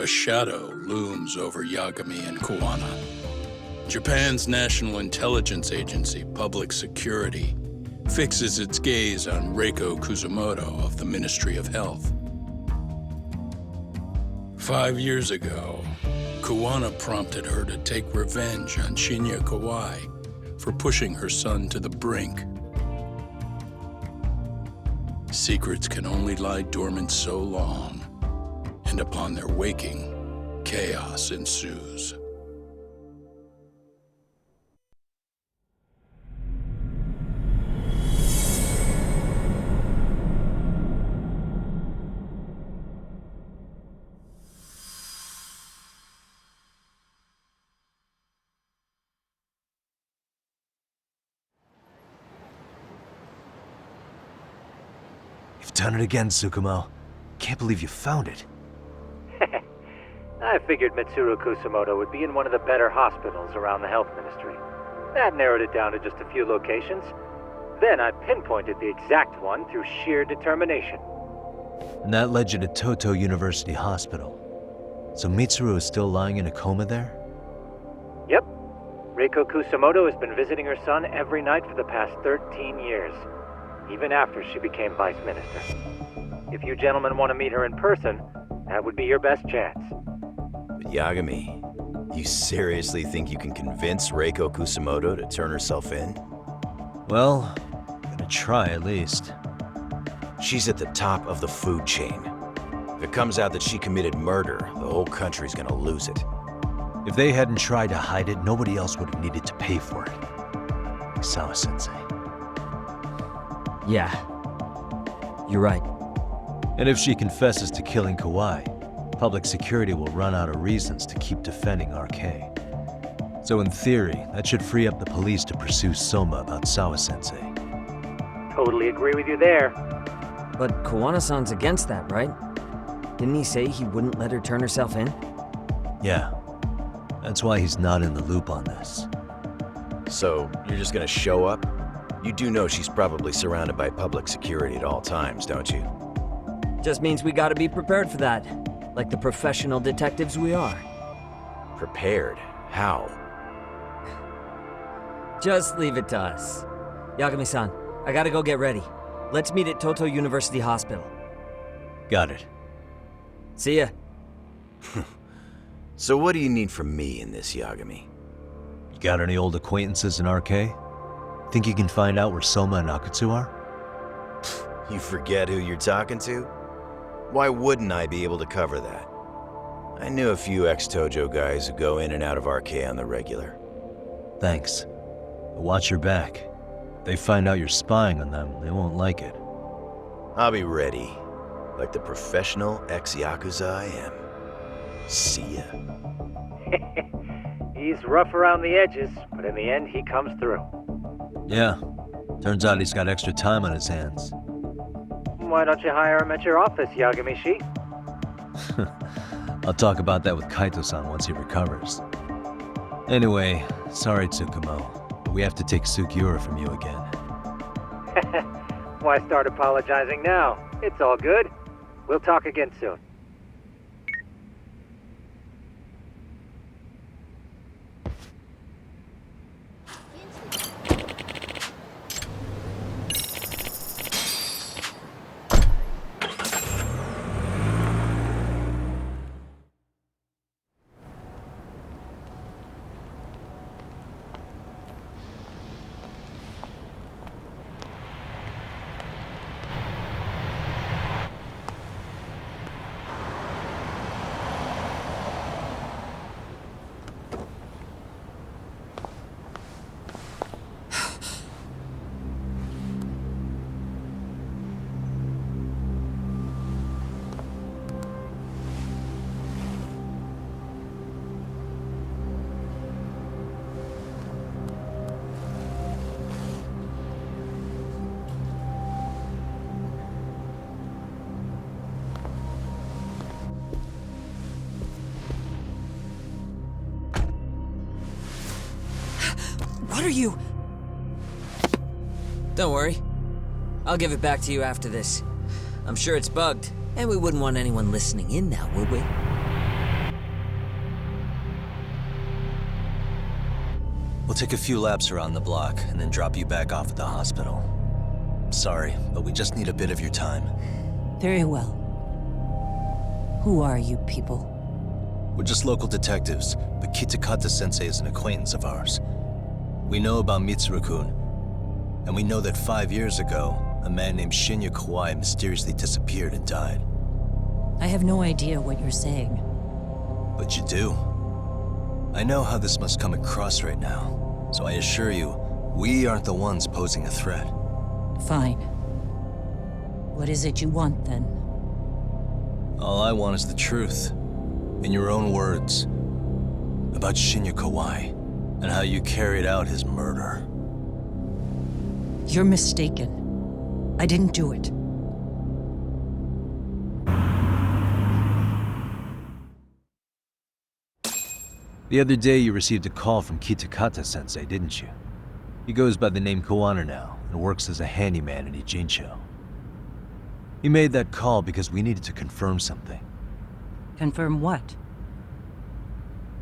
A shadow looms over Yagami and Kuwana. Japan's National Intelligence Agency, Public Security, fixes its gaze on Reiko Kusumoto of the Ministry of Health. 5 years ago, Kuwana prompted her to take revenge on Shinya Kawai for pushing her son to the brink. Secrets can only lie dormant so long, and upon their waking, chaos ensues. You've done it again, Tsukumo. Can't believe you found it. I figured Mitsuru Kusumoto would be in one of the better hospitals around the health ministry. That narrowed it down to just a few locations. Then I pinpointed the exact one through sheer determination. And that led you to Toto University Hospital. So Mitsuru is still lying in a coma there? Yep. Reiko Kusumoto has been visiting her son every night for the past 13 years, even after she became vice minister. If you gentlemen want to meet her in person, that would be your best chance. But Yagami, you seriously think you can convince Reiko Kusumoto to turn herself in? Well, I'm gonna try at least. She's at the top of the food chain. If it comes out that she committed murder, the whole country's gonna lose it. If they hadn't tried to hide it, nobody else would have needed to pay for it. Like Sawa-sensei. Yeah. You're right. And if she confesses to killing Kawai, public security will run out of reasons to keep defending RK. So in theory, that should free up the police to pursue Soma about Sawa-sensei. Totally agree with you there. But Kawana-san's against that, right? Didn't he say he wouldn't let her turn herself in? Yeah. That's why he's not in the loop on this. So, you're just gonna show up? You do know she's probably surrounded by public security at all times, don't you? Just means we gotta be prepared for that. Like the professional detectives we are. Prepared? How? Just leave it to us. Yagami-san, I gotta go get ready. Let's meet at Toto University Hospital. Got it. See ya. So what do you need from me in this, Yagami? You got any old acquaintances in RK? Think you can find out where Soma and Akutsu are? You forget who you're talking to? Why wouldn't I be able to cover that? I knew a few ex-Tojo guys who go in and out of RK on the regular. Thanks. But watch your back. If they find out you're spying on them, they won't like it. I'll be ready, like the professional ex-Yakuza I am. See ya. He's rough around the edges, but in the end he comes through. Yeah. Turns out he's got extra time on his hands. Why don't you hire him at your office, Yagami-shi? I'll talk about that with Kaito-san once he recovers. Anyway, sorry Tsukumo. We have to take Sugiura from you again. Why start apologizing now? It's all good. We'll talk again soon. What are you? Don't worry. I'll give it back to you after this. I'm sure it's bugged, and we wouldn't want anyone listening in now, would we? We'll take a few laps around the block and then drop you back off at the hospital. Sorry, but we just need a bit of your time. Very well. Who are you people? We're just local detectives, but Kitakata-sensei is an acquaintance of ours. We know about Mitsuru-kun, and we know that 5 years ago, a man named Shinya Kawai mysteriously disappeared and died. I have no idea what you're saying. But you do. I know how this must come across right now, so I assure you, we aren't the ones posing a threat. Fine. What is it you want, then? All I want is the truth. In your own words. About Shinya Kawai, and how you carried out his murder. You're mistaken. I didn't do it. The other day you received a call from Kitakata-sensei, didn't you? He goes by the name Koana now, and works as a handyman in Ijincho. He made that call because we needed to confirm something. Confirm what?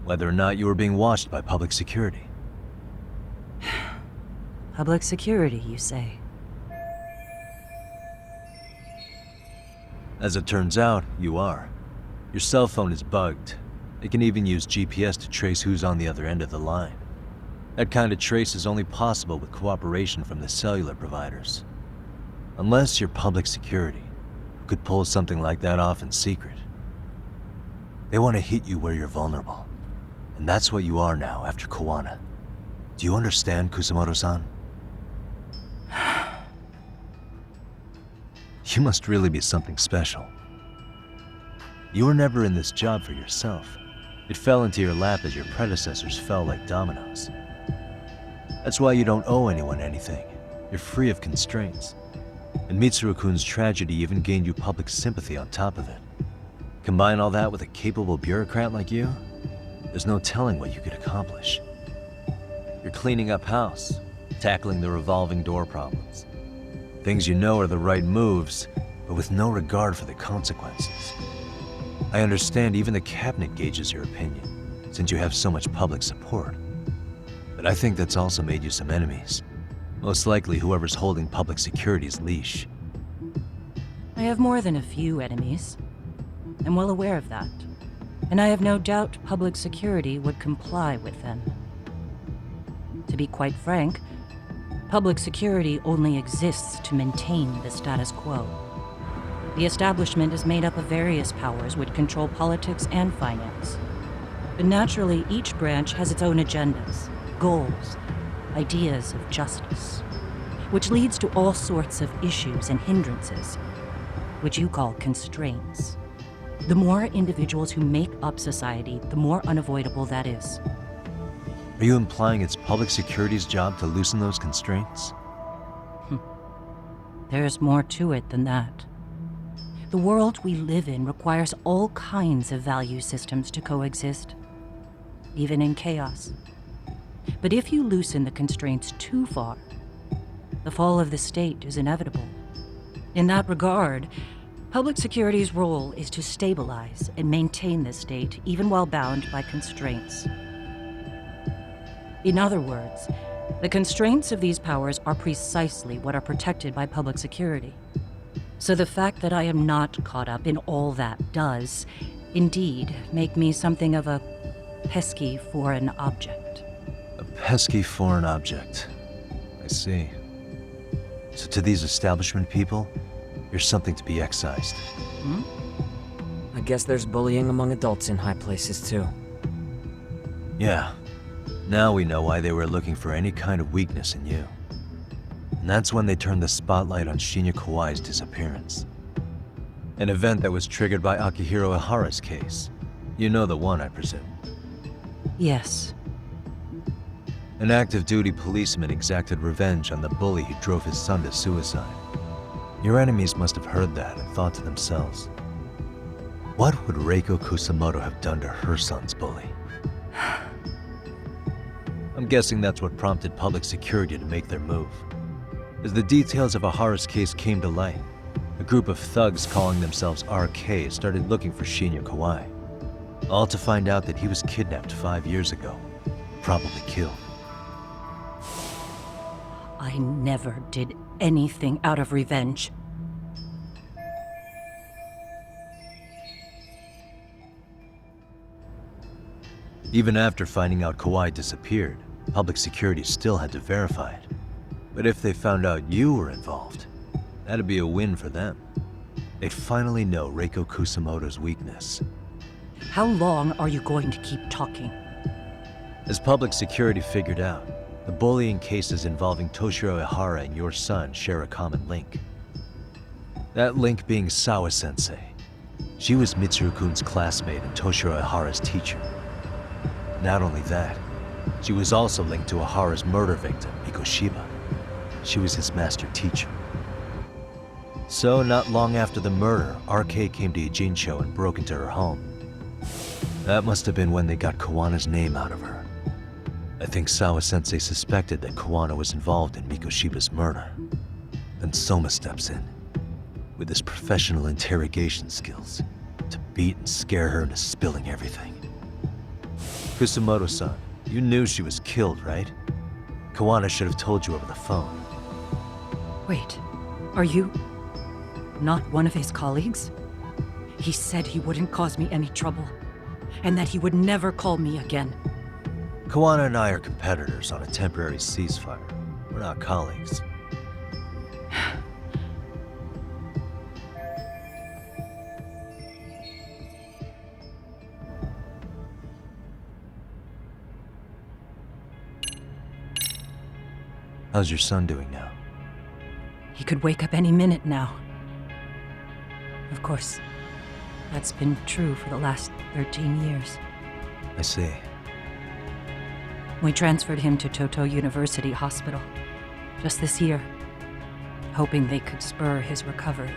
Whether or not you were being watched by public security. Public security, you say? As it turns out, you are. Your cell phone is bugged. It can even use GPS to trace who's on the other end of the line. That kind of trace is only possible with cooperation from the cellular providers. Unless you're public security, who could pull something like that off in secret. They want to hit you where you're vulnerable. And that's what you are now after Koana. Do you understand, Kusamoto-san? You must really be something special. You were never in this job for yourself. It fell into your lap as your predecessors fell like dominoes. That's why you don't owe anyone anything. You're free of constraints. And Mitsuru-kun's tragedy even gained you public sympathy on top of it. Combine all that with a capable bureaucrat like you, there's no telling what you could accomplish. You're cleaning up house, tackling the revolving door problems. Things you know are the right moves, but with no regard for the consequences. I understand even the cabinet gauges your opinion, since you have so much public support. But I think that's also made you some enemies. Most likely whoever's holding public security's leash. I have more than a few enemies. I'm well aware of that. And I have no doubt public security would comply with them. To be quite frank, public security only exists to maintain the status quo. The establishment is made up of various powers which control politics and finance. But naturally, each branch has its own agendas, goals, ideas of justice, which leads to all sorts of issues and hindrances, which you call constraints. The more individuals who make up society, the more unavoidable that is. Are you implying it's public security's job to loosen those constraints? There's more to it than that. The world we live in requires all kinds of value systems to coexist, even in chaos. But if you loosen the constraints too far, the fall of the state is inevitable. In that regard, public security's role is to stabilize and maintain the state even while bound by constraints. In other words, the constraints of these powers are precisely what are protected by public security. So the fact that I am not caught up in all that does, indeed, make me something of a pesky foreign object. A pesky foreign object. I see. So to these establishment people, you're something to be excised. I guess there's bullying among adults in high places too. Yeah. Now we know why they were looking for any kind of weakness in you. And that's when they turned the spotlight on Shinya Kawai's disappearance. An event that was triggered by Akihiro Ihara's case. You know the one, I presume. Yes. An active duty policeman exacted revenge on the bully who drove his son to suicide. Your enemies must have heard that and thought to themselves, what would Reiko Kusamoto have done to her son's bully? I'm guessing that's what prompted public security to make their move. As the details of Ihara's case came to light, a group of thugs calling themselves RK started looking for Shinya Kawai, all to find out that he was kidnapped 5 years ago, probably killed. I never did anything out of revenge. Even after finding out Kawhi disappeared, public security still had to verify it. But if they found out you were involved, that'd be a win for them. They'd finally know Reiko Kusamoto's weakness. How long are you going to keep talking? As public security figured out, the bullying cases involving Toshiro Ihara and your son share a common link. That link being Sawa-sensei. She was Mitsuru-kun's classmate and Toshiro Ihara's teacher. Not only that, she was also linked to Ihara's murder victim, Mikoshiba. She was his master teacher. So, not long after the murder, RK came to Ijincho and broke into her home. That must have been when they got Kawana's name out of her. I think Sawa-sensei suspected that Kawana was involved in Mikoshiba's murder. Then Soma steps in, with his professional interrogation skills, to beat and scare her into spilling everything. Kusamoto-san, you knew she was killed, right? Kawana should have told you over the phone. Wait, are you not one of his colleagues? He said he wouldn't cause me any trouble, and that he would never call me again. Kawana and I are competitors on a temporary ceasefire. We're not colleagues. How's your son doing now? He could wake up any minute now. Of course, that's been true for the last 13 years. I see. We transferred him to Toto University Hospital just this year, hoping they could spur his recovery.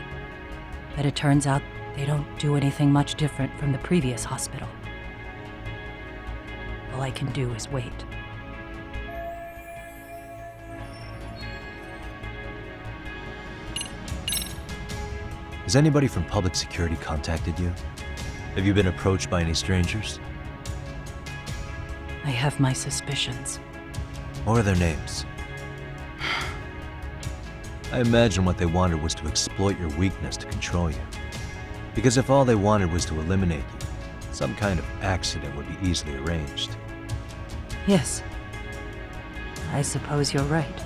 But it turns out they don't do anything much different from the previous hospital. All I can do is wait. Has anybody from public security contacted you? Have you been approached by any strangers? I have my suspicions. What are their names? I imagine what they wanted was to exploit your weakness to control you. Because if all they wanted was to eliminate you, some kind of accident would be easily arranged. Yes. I suppose you're right.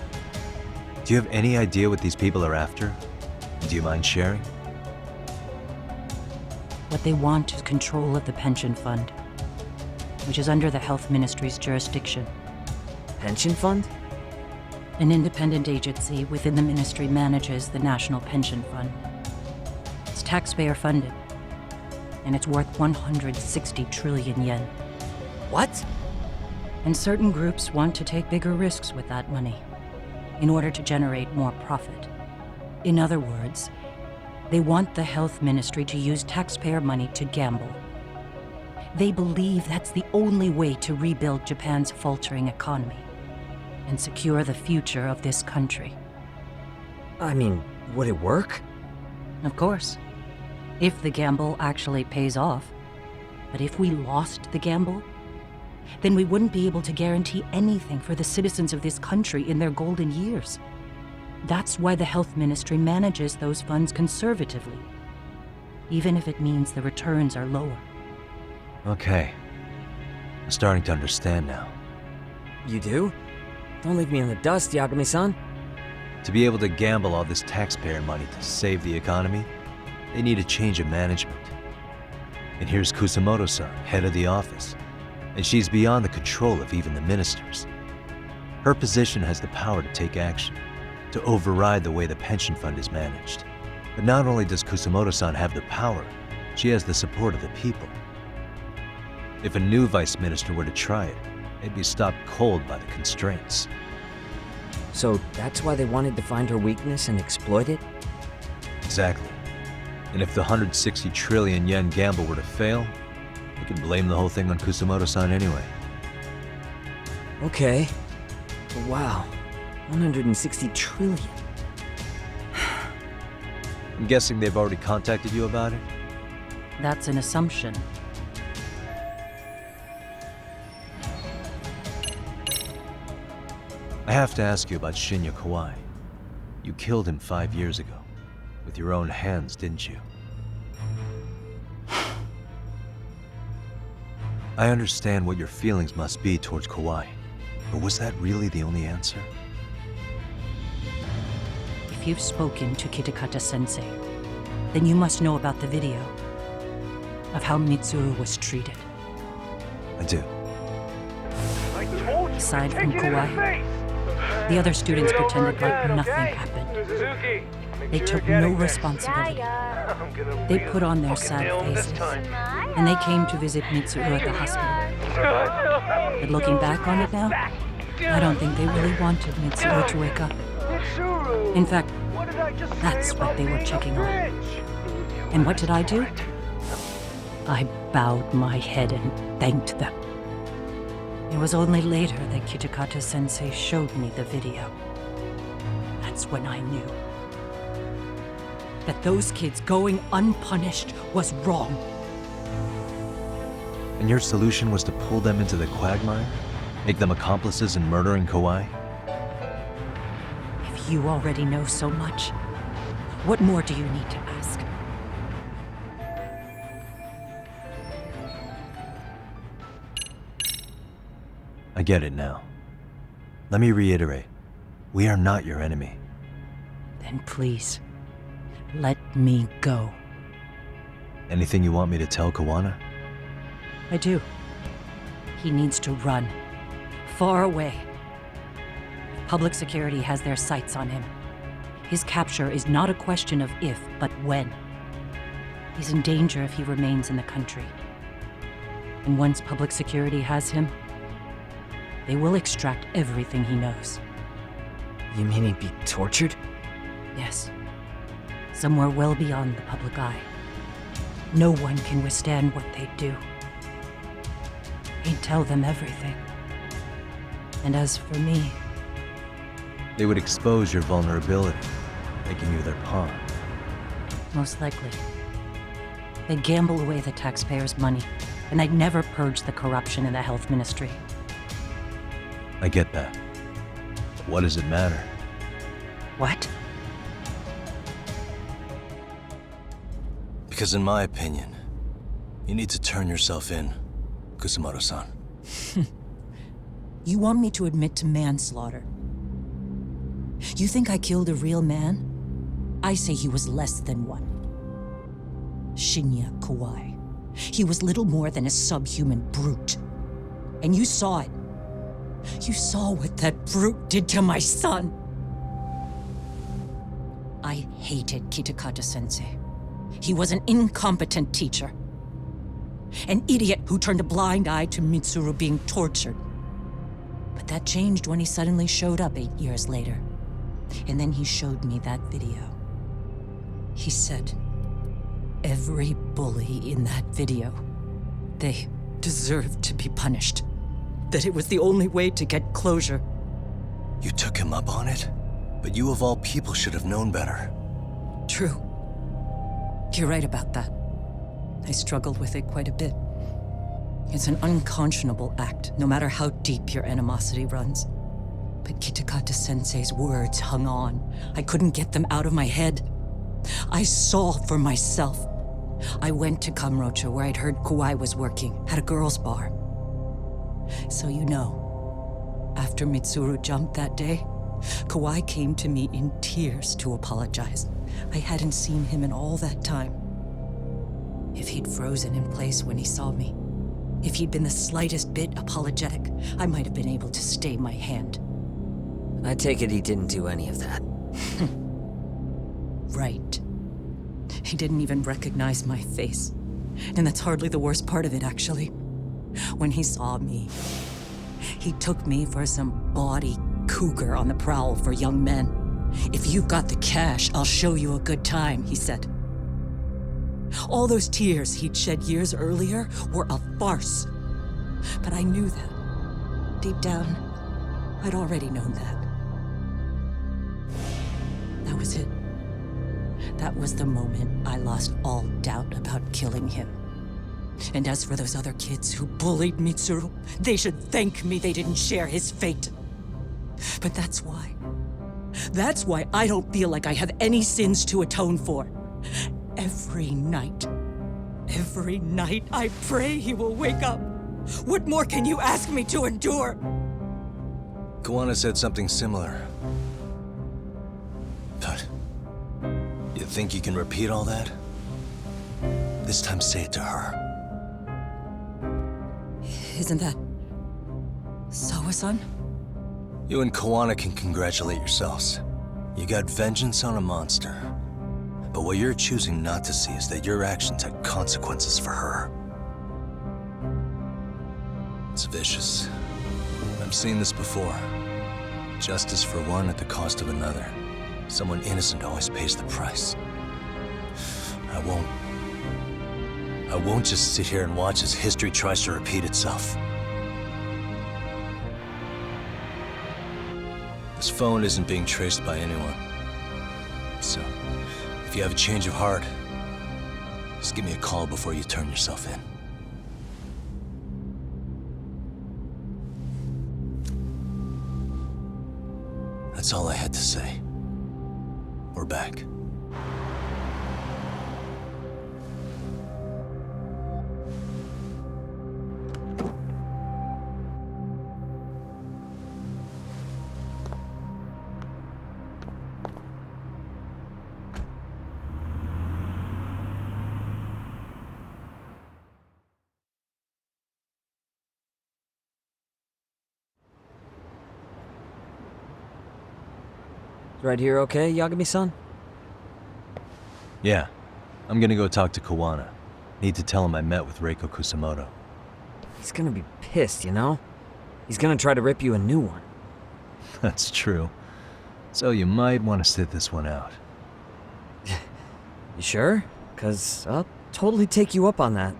Do you have any idea what these people are after? Do you mind sharing? What they want is control of the pension fund, which is under the Health Ministry's jurisdiction. Pension fund? An independent agency within the ministry manages the National Pension Fund. It's taxpayer funded, and it's worth 160 trillion yen. What? And certain groups want to take bigger risks with that money in order to generate more profit. In other words, they want the health ministry to use taxpayer money to gamble. They believe that's the only way to rebuild Japan's faltering economy and secure the future of this country. I mean, would it work? Of course, if the gamble actually pays off. But if we lost the gamble, then we wouldn't be able to guarantee anything for the citizens of this country in their golden years. That's why the health ministry manages those funds conservatively, even if it means the returns are lower. Okay. I'm starting to understand now. You do? Don't leave me in the dust, Yagami-san. To be able to gamble all this taxpayer money to save the economy, they need a change of management. And here's Kusamoto-san, head of the office, and she's beyond the control of even the ministers. Her position has the power to take action, to override the way the pension fund is managed. But not only does Kusamoto-san have the power, she has the support of the people. If a new vice minister were to try it, they'd be stopped cold by the constraints. So that's why they wanted to find her weakness and exploit it? Exactly. And if the 160 trillion yen gamble were to fail, they could blame the whole thing on Kusamoto-san anyway. Okay. But wow, 160 trillion. I'm guessing they've already contacted you about it? That's an assumption. I have to ask you about Shinya Kawai. You killed him 5 years ago. With your own hands, didn't you? I understand what your feelings must be towards Kawai, but was that really the only answer? If you've spoken to Kitakata-sensei, then you must know about the video of how Mitsuru was treated. I do. Aside from Kawai, the other students pretended like nothing happened. They took no responsibility. They put on their sad faces, and they came to visit Mitsuru at the hospital. But looking back on it now, I don't think they really wanted Mitsuru to wake up. In fact, that's what they were checking on. And what did I do? I bowed my head and thanked them. It was only later that Kitakata-sensei showed me the video. That's when I knew that those kids going unpunished was wrong. And your solution was to pull them into the quagmire? Make them accomplices in murdering Kawai? If you already know so much, what more do you need to ask? I get it now. Let me reiterate. We are not your enemy. Then please, let me go. Anything you want me to tell Kawana? I do. He needs to run. Far away. Public security has their sights on him. His capture is not a question of if, but when. He's in danger if he remains in the country. And once public security has him, they will extract everything he knows. You mean he'd be tortured? Yes. Somewhere well beyond the public eye. No one can withstand what they do. He'd tell them everything. And as for me... They would expose your vulnerability, making you their pawn. Most likely. They'd gamble away the taxpayers' money, and they'd never purge the corruption in the health ministry. I get that. But what does it matter? What? Because in my opinion, you need to turn yourself in, Kusumoto-san. You want me to admit to manslaughter? You think I killed a real man? I say he was less than one. Shinya Kawai. He was little more than a subhuman brute. And you saw it. You saw what that brute did to my son. I hated Kitakata-sensei. He was an incompetent teacher. An idiot who turned a blind eye to Mitsuru being tortured. But that changed when he suddenly showed up 8 years later. And then he showed me that video. He said, every bully in that video, they deserved to be punished. That it was the only way to get closure. You took him up on it? But you of all people should have known better. True. You're right about that. I struggled with it quite a bit. It's an unconscionable act, no matter how deep your animosity runs. But Kitakata-sensei's words hung on. I couldn't get them out of my head. I saw for myself. I went to Kamurocho, where I'd heard Kawai was working, at a girls' bar. So you know, after Mitsuru jumped that day, Kawai came to me in tears to apologize. I hadn't seen him in all that time. If he'd frozen in place when he saw me, if he'd been the slightest bit apologetic, I might have been able to stay my hand. I take it he didn't do any of that. Right. He didn't even recognize my face. And that's hardly the worst part of it, actually. When he saw me, he took me for some bawdy cougar on the prowl for young men. If you've got the cash, I'll show you a good time, he said. All those tears he'd shed years earlier were a farce. But I knew that. Deep down, I'd already known that. That was it. That was the moment I lost all doubt about killing him. And as for those other kids who bullied Mitsuru, they should thank me they didn't share his fate. But that's why. That's why I don't feel like I have any sins to atone for. Every night I pray he will wake up. What more can you ask me to endure? Koana said something similar. But you think you can repeat all that? This time say it to her. Isn't that Sawa-san? You and Koana can congratulate yourselves. You got vengeance on a monster. But what you're choosing not to see is that your actions had consequences for her. It's vicious. I've seen this before. Justice for one at the cost of another. Someone innocent always pays the price. I won't just sit here and watch as history tries to repeat itself. This phone isn't being traced by anyone. So, if you have a change of heart, just give me a call before you turn yourself in. That's all I had to say. We're back. Right here okay, Yagami-san? Yeah. I'm gonna go talk to Koana. Need to tell him I met with Reiko Kusamoto. He's gonna be pissed, you know? He's gonna try to rip you a new one. That's true. So you might want to sit this one out. You sure? 'Cause I'll totally take you up on that.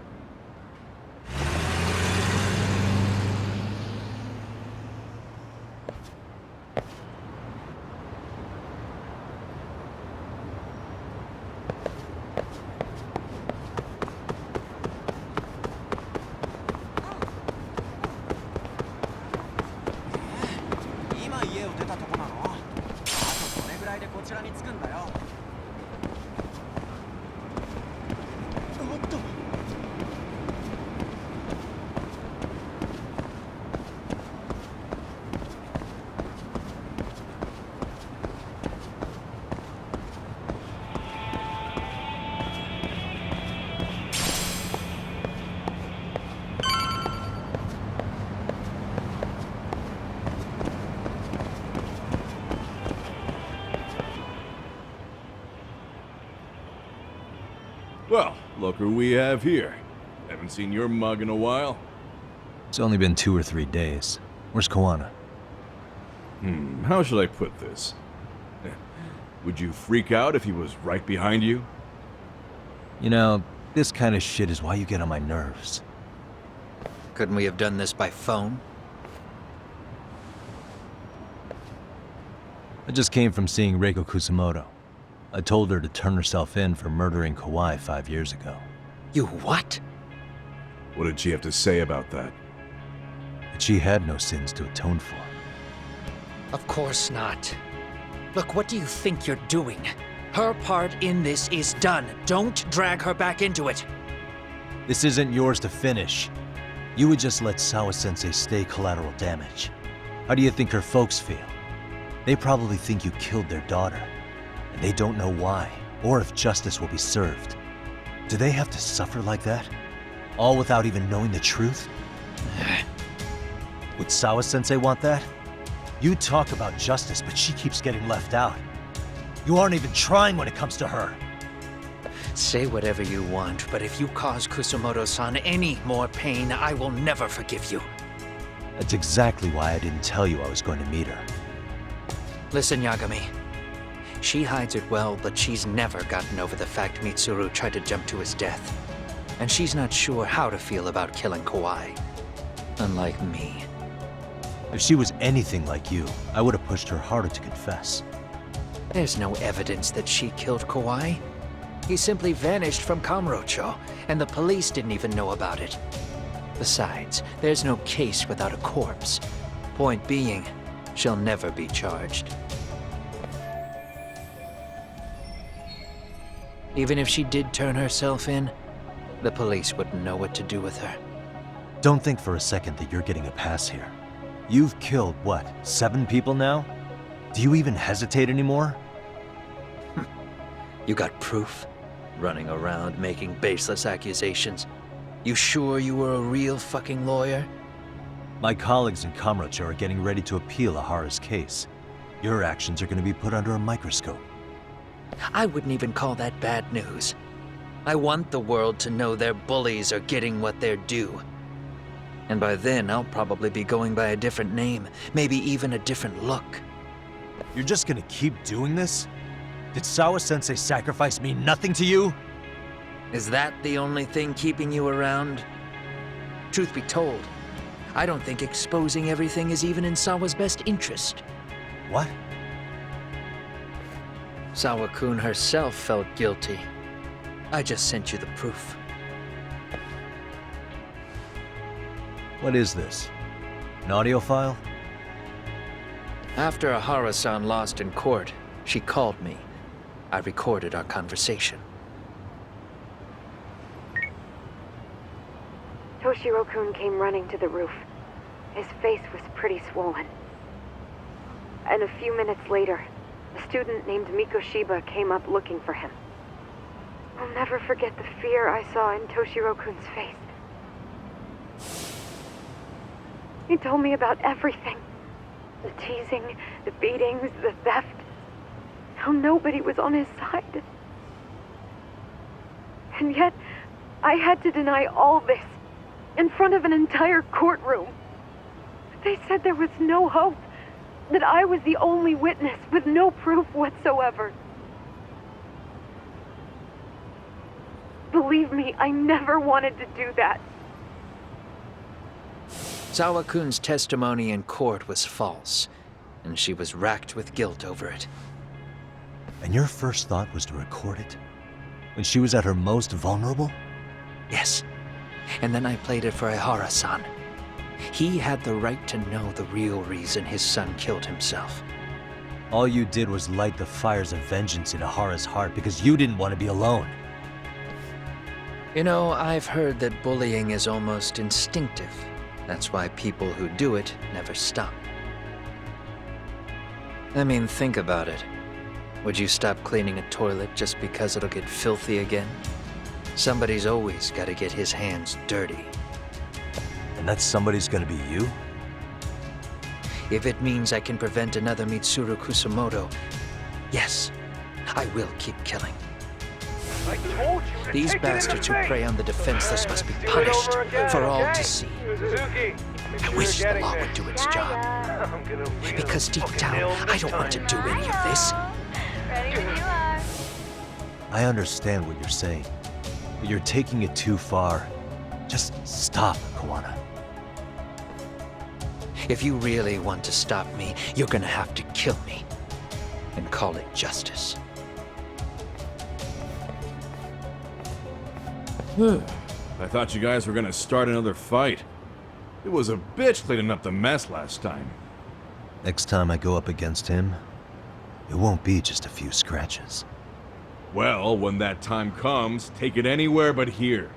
Well, look who we have here. Haven't seen your mug in a while. It's only been 2 or 3 days. Where's Koana? How should I put this? Would you freak out if he was right behind you? You know, this kind of shit is why you get on my nerves. Couldn't we have done this by phone? I just came from seeing Reiko Kusamoto. I told her to turn herself in for murdering Kawai 5 years ago. You what? What did she have to say about that? That she had no sins to atone for. Of course not. Look, what do you think you're doing? Her part in this is done. Don't drag her back into it. This isn't yours to finish. You would just let Sawa-sensei stay collateral damage. How do you think her folks feel? They probably think you killed their daughter. And they don't know why, or if justice will be served. Do they have to suffer like that? All without even knowing the truth? Would Sawa-sensei want that? You talk about justice, but she keeps getting left out. You aren't even trying when it comes to her. Say whatever you want, but if you cause Kusamoto-san any more pain, I will never forgive you. That's exactly why I didn't tell you I was going to meet her. Listen, Yagami. She hides it well, but she's never gotten over the fact Mitsuru tried to jump to his death. And she's not sure how to feel about killing Kawai. Unlike me. If she was anything like you, I would have pushed her harder to confess. There's no evidence that she killed Kawai. He simply vanished from Kamurocho, and the police didn't even know about it. Besides, there's no case without a corpse. Point being, she'll never be charged. Even if she did turn herself in, the police wouldn't know what to do with her. Don't think for a second that you're getting a pass here. You've killed, what, 7 people now? Do you even hesitate anymore? You got proof? Running around making baseless accusations. You sure you were a real fucking lawyer? My colleagues in Kamrocha are getting ready to appeal Ahara's case. Your actions are going to be put under a microscope. I wouldn't even call that bad news. I want the world to know their bullies are getting what they're due. And by then, I'll probably be going by a different name, maybe even a different look. You're just going to keep doing this? Did Sawa-sensei sacrifice mean nothing to you? Is that the only thing keeping you around? Truth be told, I don't think exposing everything is even in Sawa's best interest. What? Sawa-kun herself felt guilty. I just sent you the proof. What is this? An audio file? After Ahara-san lost in court, she called me. I recorded our conversation. Toshiro-kun came running to the roof. His face was pretty swollen. And a few minutes later, a student named Mikoshiba came up looking for him. I'll never forget the fear I saw in Toshiro-kun's face. He told me about everything. The teasing, the beatings, the theft. How nobody was on his side. And yet, I had to deny all this in front of an entire courtroom. They said there was no hope, that I was the only witness with no proof whatsoever. Believe me, I never wanted to do that. Sawa-kun's testimony in court was false, and she was racked with guilt over it. And your first thought was to record it? When she was at her most vulnerable? Yes. And then I played it for Ahara-san. He had the right to know the real reason his son killed himself. All you did was light the fires of vengeance in Ahara's heart because you didn't want to be alone. You know, I've heard that bullying is almost instinctive. That's why people who do it never stop. I mean, think about it. Would you stop cleaning a toilet just because it'll get filthy again? Somebody's always got to get his hands dirty. And that somebody's gonna be you? If it means I can prevent another Mitsuru Kusamoto, yes, I will keep killing. I told you to These take it bastards in who the prey face. on the defenseless must be Do it punished over again, for all okay? to see. Suzuki, I wish the law would do its job. I'm gonna really Because deep fucking down, nail him I this don't want to time. do any of this. Ready when you are. I understand what you're saying, but you're taking it too far. Just stop, Kawana. If you really want to stop me, you're gonna have to kill me. And call it justice. I thought you guys were gonna start another fight. It was a bitch cleaning up the mess last time. Next time I go up against him, it won't be just a few scratches. Well, when that time comes, take it anywhere but here.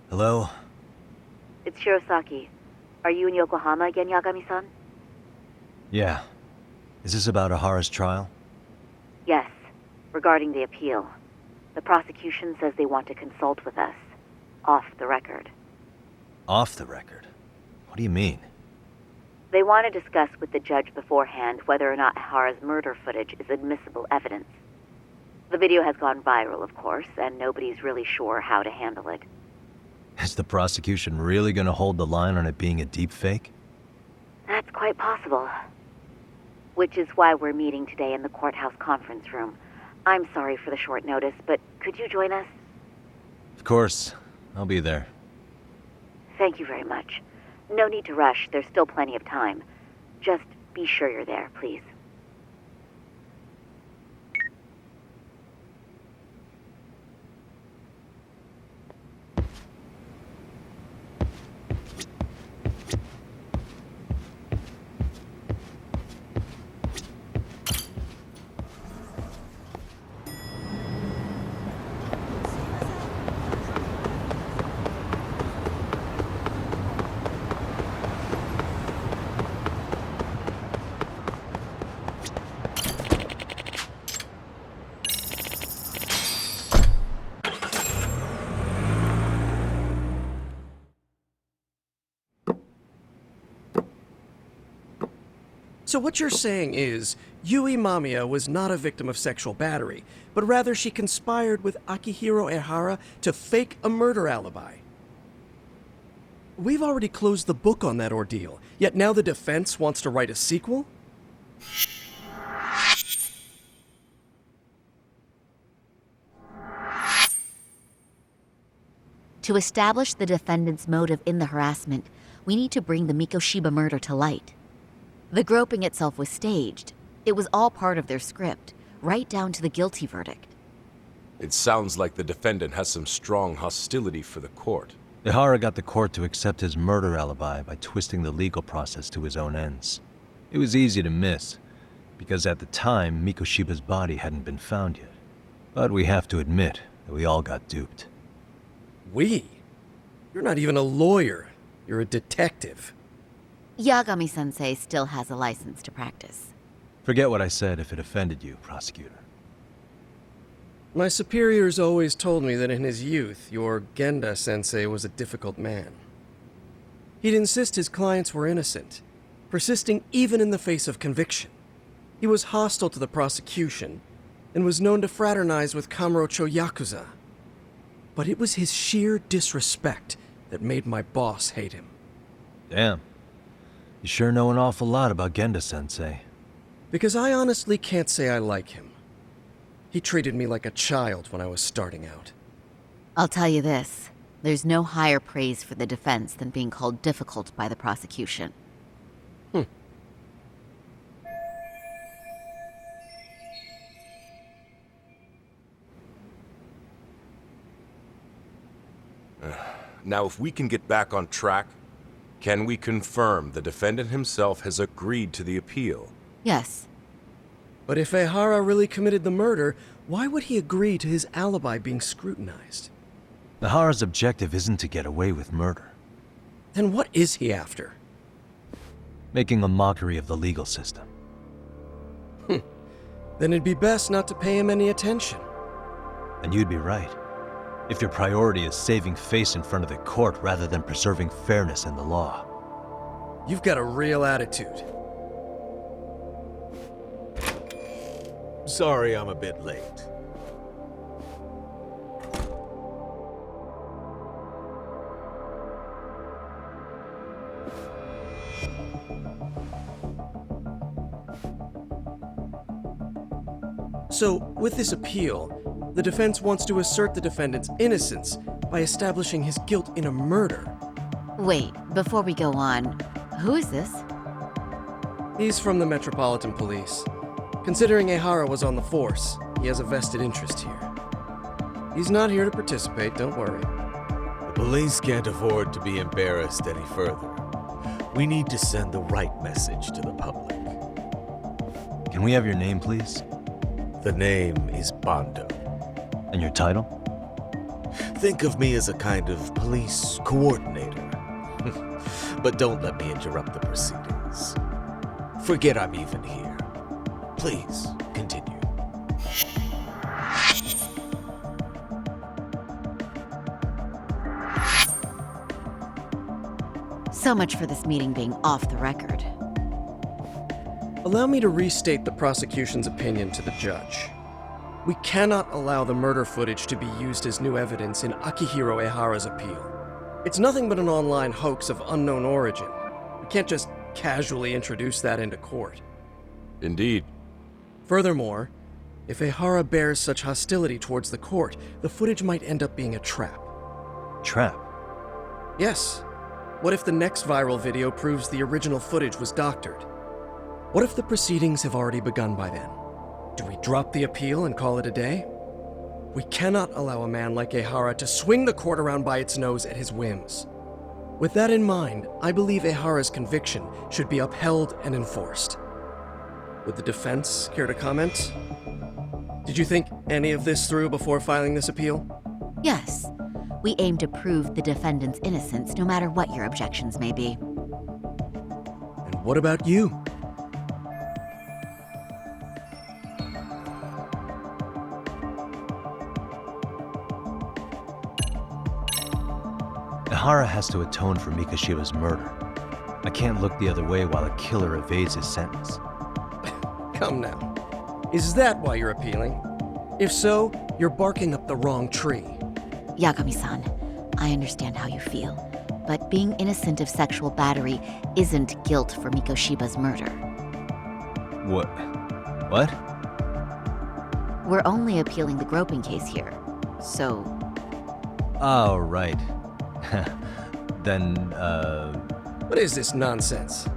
Hello? It's Shirosaki. Are you in Yokohama again, Yagami-san? Yeah. Is this about Ahara's trial? Yes. Regarding the appeal. The prosecution says they want to consult with us. Off the record. Off the record? What do you mean? They want to discuss with the judge beforehand whether or not Ahara's murder footage is admissible evidence. The video has gone viral, of course, and nobody's really sure how to handle it. Is the prosecution really gonna hold the line on it being a deepfake? That's quite possible. Which is why we're meeting today in the courthouse conference room. I'm sorry for the short notice, but could you join us? Of course. I'll be there. Thank you very much. No need to rush, there's still plenty of time. Just be sure you're there, please. So what you're saying is, Yui Mamiya was not a victim of sexual battery, but rather she conspired with Akihiro Ehara to fake a murder alibi. We've already closed the book on that ordeal, yet now the defense wants to write a sequel? To establish the defendant's motive in the harassment, we need to bring the Mikoshiba murder to light. The groping itself was staged. It was all part of their script, right down to the guilty verdict. It sounds like the defendant has some strong hostility for the court. Ehara got the court to accept his murder alibi by twisting the legal process to his own ends. It was easy to miss, because at the time, Mikoshiba's body hadn't been found yet. But we have to admit that we all got duped. We? You're not even a lawyer. You're a detective. Yagami-sensei still has a license to practice. Forget what I said if it offended you, prosecutor. My superiors always told me that in his youth, your Genda-sensei was a difficult man. He'd insist his clients were innocent, persisting even in the face of conviction. He was hostile to the prosecution, and was known to fraternize with Kamurocho Yakuza. But it was his sheer disrespect that made my boss hate him. Damn. You sure know an awful lot about Genda-sensei. Because I honestly can't say I like him. He treated me like a child when I was starting out. I'll tell you this, there's no higher praise for the defense than being called difficult by the prosecution. Now, if we can get back on track, can we confirm the defendant himself has agreed to the appeal? Yes. But if Ehara really committed the murder, why would he agree to his alibi being scrutinized? Ehara's objective isn't to get away with murder. Then what is he after? Making a mockery of the legal system. Then it'd be best not to pay him any attention. And you'd be right. If your priority is saving face in front of the court rather than preserving fairness in the law. You've got a real attitude. Sorry I'm a bit late. So, with this appeal, the defense wants to assert the defendant's innocence by establishing his guilt in a murder. Wait, before we go on, who is this? He's from the Metropolitan Police. Considering Ehara was on the force, he has a vested interest here. He's not here to participate, don't worry. The police can't afford to be embarrassed any further. We need to send the right message to the public. Can we have your name, please? The name is Bando. And your title? Think of me as a kind of police coordinator. But don't let me interrupt the proceedings. Forget I'm even here. Please, continue. So much for this meeting being off the record. Allow me to restate the prosecution's opinion to the judge. We cannot allow the murder footage to be used as new evidence in Akihiro Ehara's appeal. It's nothing but an online hoax of unknown origin. We can't just casually introduce that into court. Indeed. Furthermore, if Ehara bears such hostility towards the court, the footage might end up being a trap. Trap? Yes. What if the next viral video proves the original footage was doctored? What if the proceedings have already begun by then? Do we drop the appeal and call it a day? We cannot allow a man like Ehara to swing the court around by its nose at his whims. With that in mind, I believe Ehara's conviction should be upheld and enforced. Would the defense care to comment? Did you think any of this through before filing this appeal? Yes. We aim to prove the defendant's innocence no matter what your objections may be. And what about you? Ehara has to atone for Mikoshiba's murder. I can't look the other way while a killer evades his sentence. Come now. Is that why you're appealing? If so, you're barking up the wrong tree. Yagami-san, I understand how you feel, but being innocent of sexual battery isn't guilt for Mikoshiba's murder. What? What? We're only appealing the groping case here, so... Oh, right. Then, What is this nonsense?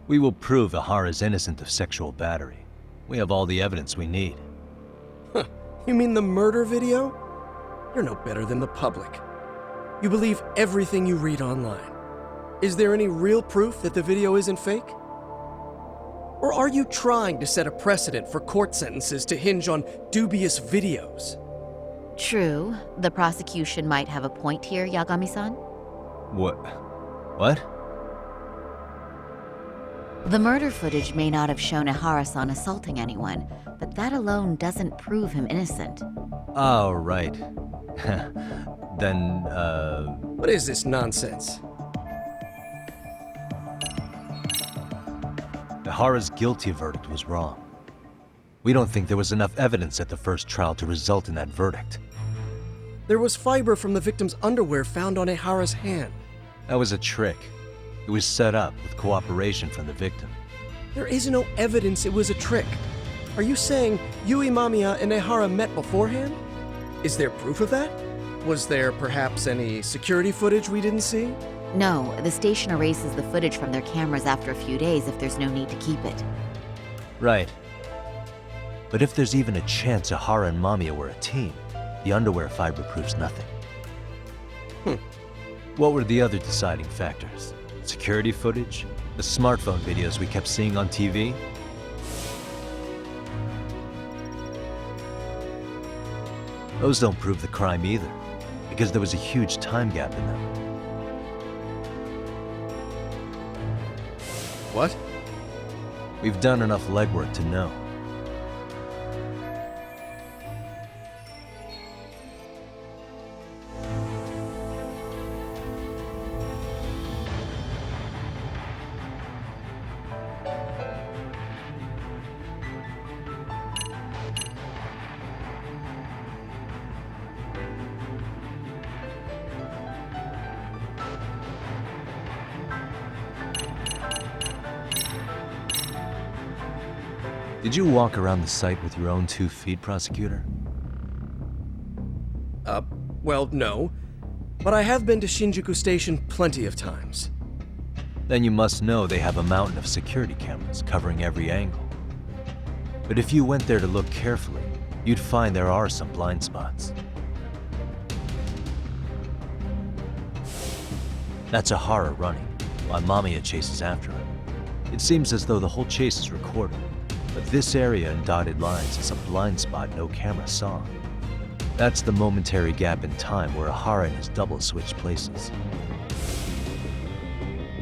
We will prove Ehara's innocent of sexual battery. We have all the evidence we need. Huh. You mean the murder video? You're no better than the public. You believe everything you read online. Is there any real proof that the video isn't fake? Or are you trying to set a precedent for court sentences to hinge on dubious videos? True, the prosecution might have a point here, Yagami-san. What? The murder footage may not have shown Ehara-san assaulting anyone, but that alone doesn't prove him innocent. Oh, right. Then, What is this nonsense? Ehara's guilty verdict was wrong. We don't think there was enough evidence at the first trial to result in that verdict. There was fiber from the victim's underwear found on Ehara's hand. That was a trick. It was set up with cooperation from the victim. There is no evidence it was a trick. Are you saying Yui Mamiya and Ehara met beforehand? Is there proof of that? Was there perhaps any security footage we didn't see? No, the station erases the footage from their cameras after a few days if there's no need to keep it. Right. But if there's even a chance Ehara and Mamiya were a team, the underwear fiber proves nothing. What were the other deciding factors? Security footage? The smartphone videos we kept seeing on TV? Those don't prove the crime either, because there was a huge time gap in them. What? We've done enough legwork to know. Did you walk around the site with your own 2 feet, prosecutor? Well, no. But I have been to Shinjuku Station plenty of times. Then you must know they have a mountain of security cameras covering every angle. But if you went there to look carefully, you'd find there are some blind spots. That's Ehara running, while Mamiya chases after him. It seems as though the whole chase is recorded, but this area in dotted lines is a blind spot no camera saw. That's the momentary gap in time where Ehara and his double switched places.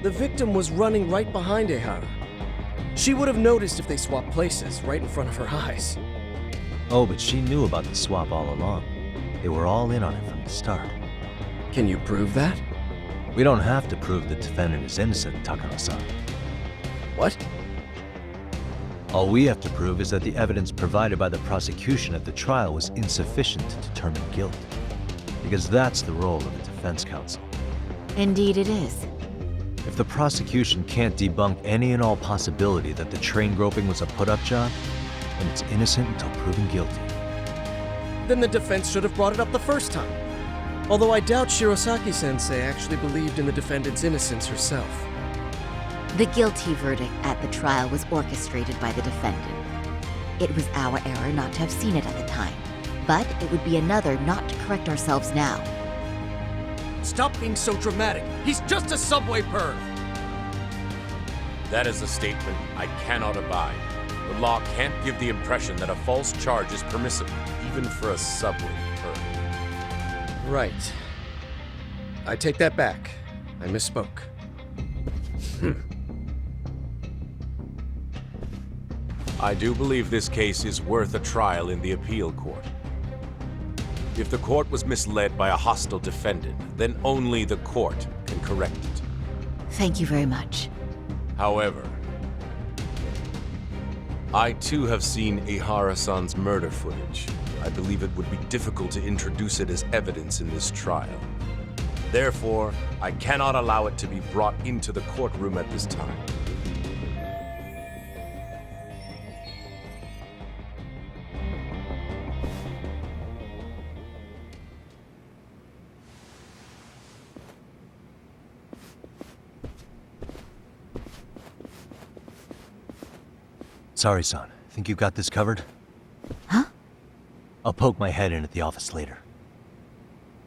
The victim was running right behind Ehara. She would have noticed if they swapped places right in front of her eyes. Oh, but she knew about the swap all along. They were all in on it from the start. Can you prove that? We don't have to prove the defendant is innocent, Takano-san. What? All we have to prove is that the evidence provided by the prosecution at the trial was insufficient to determine guilt. Because that's the role of the defense counsel. Indeed it is. If the prosecution can't debunk any and all possibility that the train groping was a put-up job, then it's innocent until proven guilty. Then the defense should have brought it up the first time. Although I doubt Shirosaki-sensei actually believed in the defendant's innocence herself. The guilty verdict at the trial was orchestrated by the defendant. It was our error not to have seen it at the time, but it would be another not to correct ourselves now. Stop being so dramatic. He's just a subway perv. That is a statement I cannot abide. The law can't give the impression that a false charge is permissible, even for a subway perv. Right. I take that back. I misspoke. I do believe this case is worth a trial in the appeal court. If the court was misled by a hostile defendant, then only the court can correct it. Thank you very much. However, I too have seen Ihara-san's murder footage. I believe it would be difficult to introduce it as evidence in this trial. Therefore, I cannot allow it to be brought into the courtroom at this time. Sorry, son. Think you got this covered? Huh? I'll poke my head in at the office later.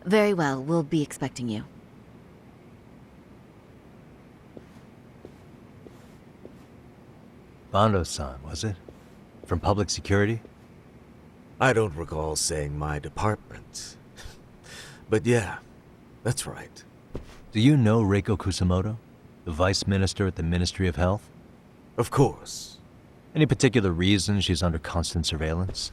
Very well, we'll be expecting you. Bando-san, was it? From public security? I don't recall saying my department. But yeah, that's right. Do you know Reiko Kusamoto, the vice minister at the Ministry of Health? Of course. Any particular reason she's under constant surveillance?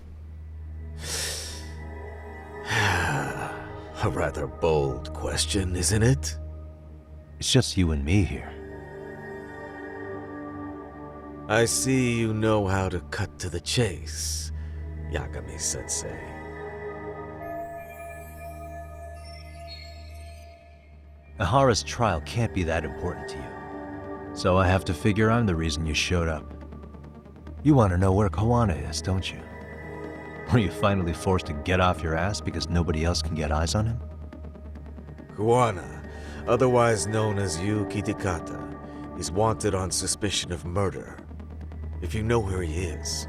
A rather bold question, isn't it? It's just you and me here. I see you know how to cut to the chase, Yagami-sensei. Ihara's trial can't be that important to you. So I have to figure I'm the reason you showed up. You want to know where Kawana is, don't you? Were you finally forced to get off your ass because nobody else can get eyes on him? Kawana, otherwise known as Yu Kitakata, is wanted on suspicion of murder. If you know where he is,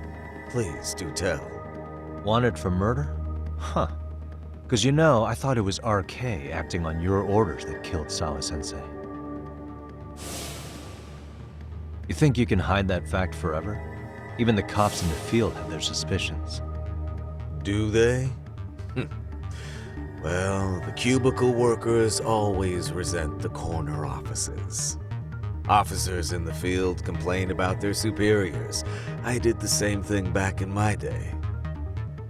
please do tell. Wanted for murder? Huh. Because you know, I thought it was RK acting on your orders that killed Sawa-sensei. You think you can hide that fact forever? Even the cops in the field have their suspicions. Do they? Well, the cubicle workers always resent the corner offices. Officers in the field complain about their superiors. I did the same thing back in my day.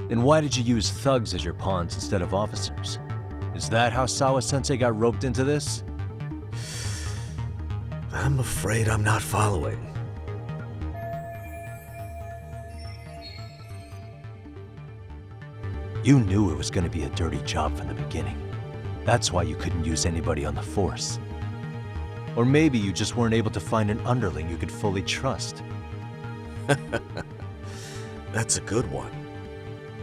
Then why did you use thugs as your pawns instead of officers? Is that how Sawa-sensei got roped into this? I'm afraid I'm not following. You knew it was going to be a dirty job from the beginning. That's why you couldn't use anybody on the force. Or maybe you just weren't able to find an underling you could fully trust. That's a good one.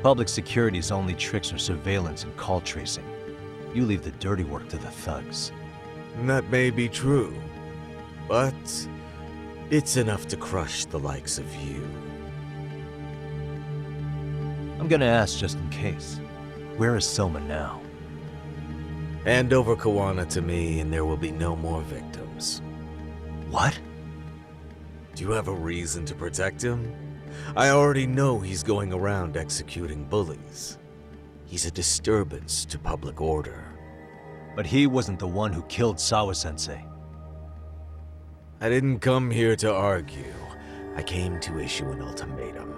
Public security's only tricks are surveillance and call tracing. You leave the dirty work to the thugs. That may be true, but it's enough to crush the likes of you. I'm gonna ask just in case. Where is Soma now? Hand over Kawana to me and there will be no more victims. What? Do you have a reason to protect him? I already know he's going around executing bullies. He's a disturbance to public order. But he wasn't the one who killed Sawa-sensei. I didn't come here to argue. I came to issue an ultimatum.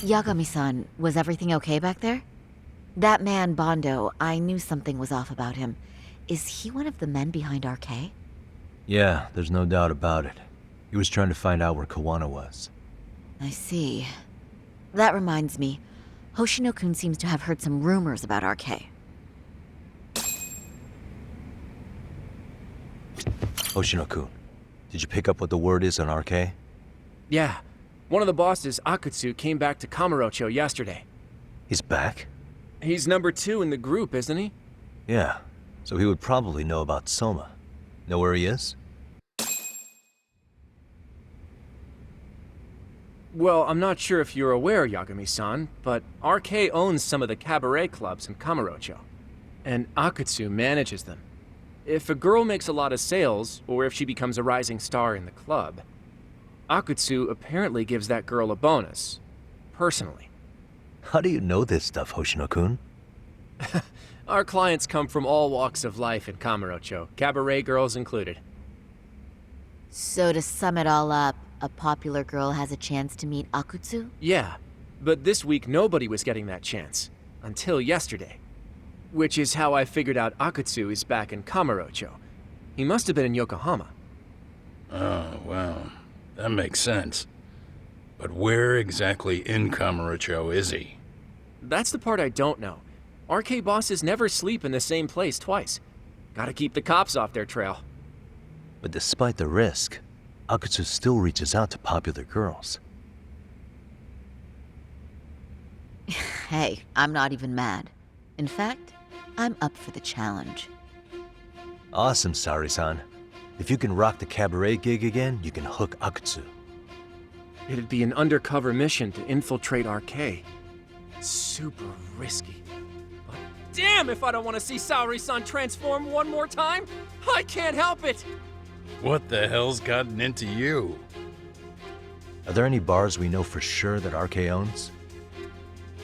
Yagami-san, was everything okay back there? That man, Bondo, I knew something was off about him. Is he one of the men behind RK? Yeah, there's no doubt about it. He was trying to find out where Kawana was. I see. That reminds me, Hoshino-kun seems to have heard some rumors about RK. Hoshino-kun, did you pick up what the word is on RK? Yeah. One of the bosses, Akutsu, came back to Kamurocho yesterday. He's back? He's number 2 in the group, isn't he? Yeah, so he would probably know about Soma. Know where he is? Well, I'm not sure if you're aware, Yagami-san, but RK owns some of the cabaret clubs in Kamurocho, and Akutsu manages them. If a girl makes a lot of sales, or if she becomes a rising star in the club, Akutsu apparently gives that girl a bonus, personally. How do you know this stuff, Hoshino-kun? Our clients come from all walks of life in Kamurocho, cabaret girls included. So to sum it all up, a popular girl has a chance to meet Akutsu? Yeah, but this week nobody was getting that chance, until yesterday. Which is how I figured out Akutsu is back in Kamurocho. He must have been in Yokohama. Oh, well, that makes sense. But where exactly in Kamurocho is he? That's the part I don't know. RK bosses never sleep in the same place twice. Gotta keep the cops off their trail. But despite the risk, Akutsu still reaches out to popular girls. Hey, I'm not even mad. In fact, I'm up for the challenge. Awesome, Sari-san. If you can rock the cabaret gig again, you can hook Akutsu. It'd be an undercover mission to infiltrate RK. Super risky. But damn if I don't want to see Saori-san transform one more time! I can't help it! What the hell's gotten into you? Are there any bars we know for sure that RK owns?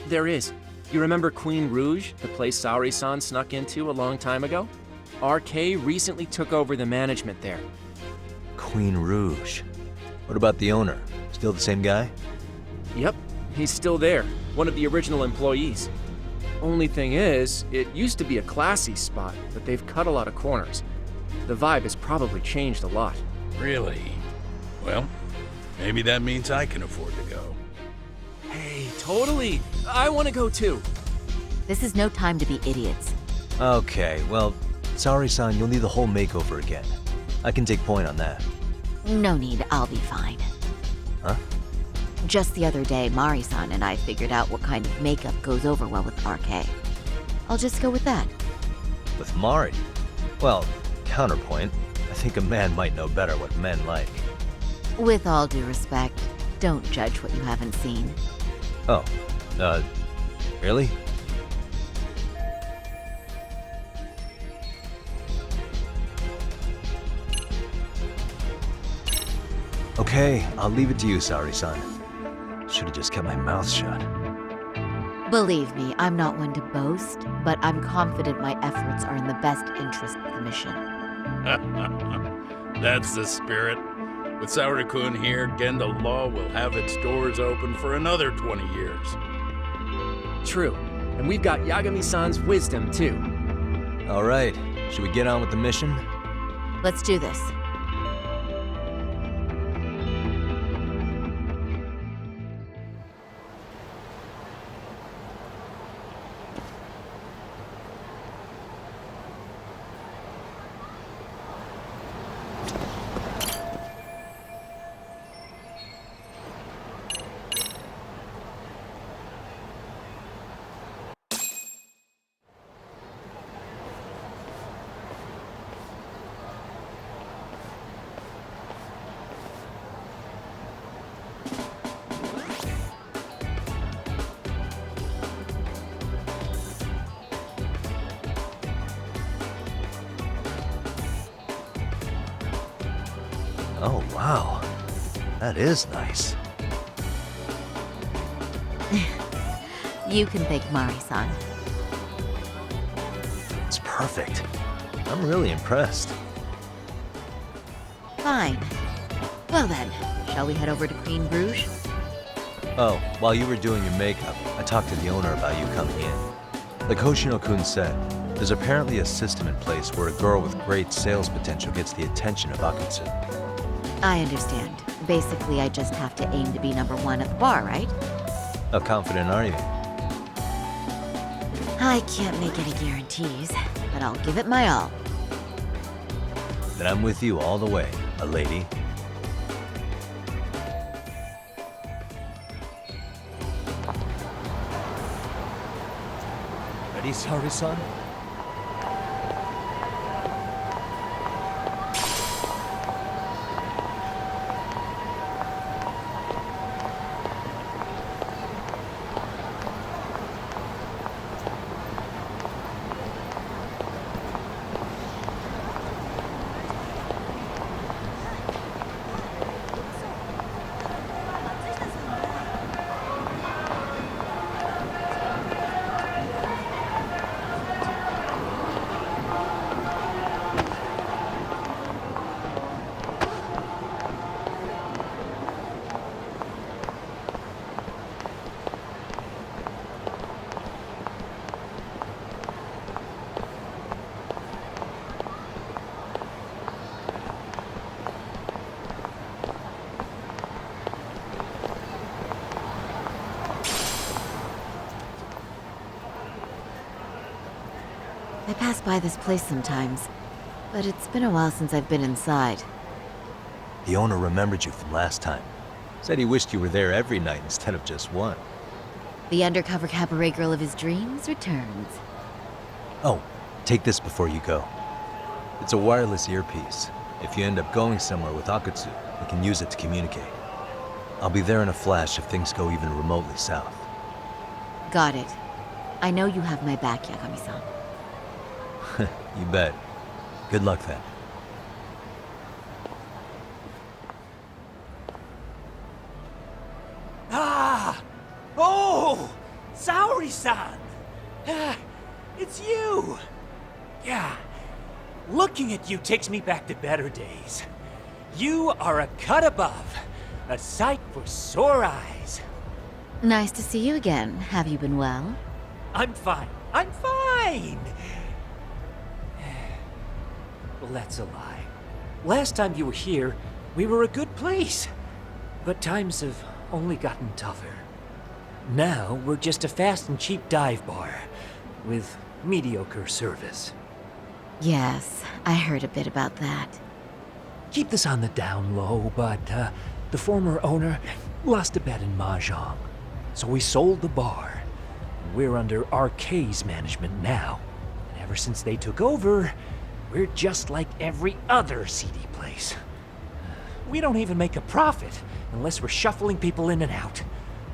There is. You remember Queen Rouge, the place Saori-san snuck into a long time ago? RK recently took over the management there. Queen Rouge. What about the owner? Still the same guy? Yep, he's still there. One of the original employees. Only thing is, it used to be a classy spot, but they've cut a lot of corners. The vibe has probably changed a lot. Really? Well, maybe that means I can afford to go. Hey, totally! I want to go too! This is no time to be idiots. Okay, well, Saori-san, you'll need the whole makeover again. I can take point on that. No need, I'll be fine. Huh? Just the other day, Mari-san and I figured out what kind of makeup goes over well with RK. I'll just go with that. With Mari? Well, counterpoint, I think a man might know better what men like. With all due respect, don't judge what you haven't seen. Oh, really? Okay, I'll leave it to you, Saori-san. Should've just kept my mouth shut. Believe me, I'm not one to boast, but I'm confident my efforts are in the best interest of the mission. That's the spirit. With Saori-kun here, Genda Law will have its doors open for another 20 years. True. And we've got Yagami-san's wisdom, too. All right, should we get on with the mission? Let's do this. Oh, wow. That is nice. You can thank Mari-san. It's perfect. I'm really impressed. Fine. Well then, shall we head over to Queen Bruges? Oh, while you were doing your makeup, I talked to the owner about you coming in. Like Hoshino-kun said, there's apparently a system in place where a girl with great sales potential gets the attention of Akutsu. I understand. Basically, I just have to aim to be #1 at the bar, right? How confident are you? I can't make any guarantees, but I'll give it my all. Then I'm with you all the way, a lady. Ready, Saori-san? I pass by this place sometimes, but it's been a while since I've been inside. The owner remembered you from last time. Said he wished you were there every night instead of just one. The undercover cabaret girl of his dreams returns. Oh, take this before you go. It's a wireless earpiece. If you end up going somewhere with Akutsu, we can use it to communicate. I'll be there in a flash if things go even remotely south. Got it. I know you have my back, Yagami-san. You bet. Good luck then. Ah! Oh! Saori-san! It's you! Yeah. Looking at you takes me back to better days. You are a cut above. A sight for sore eyes. Nice to see you again. Have you been well? I'm fine. I'm fine! Well, that's a lie. Last time you were here, we were a good place. But times have only gotten tougher. Now, we're just a fast and cheap dive bar with mediocre service. Yes, I heard a bit about that. Keep this on the down low, but the former owner lost a bet in Mahjong. So we sold the bar. We're under RK's management now. And ever since they took over, we're just like every other seedy place. We don't even make a profit unless we're shuffling people in and out,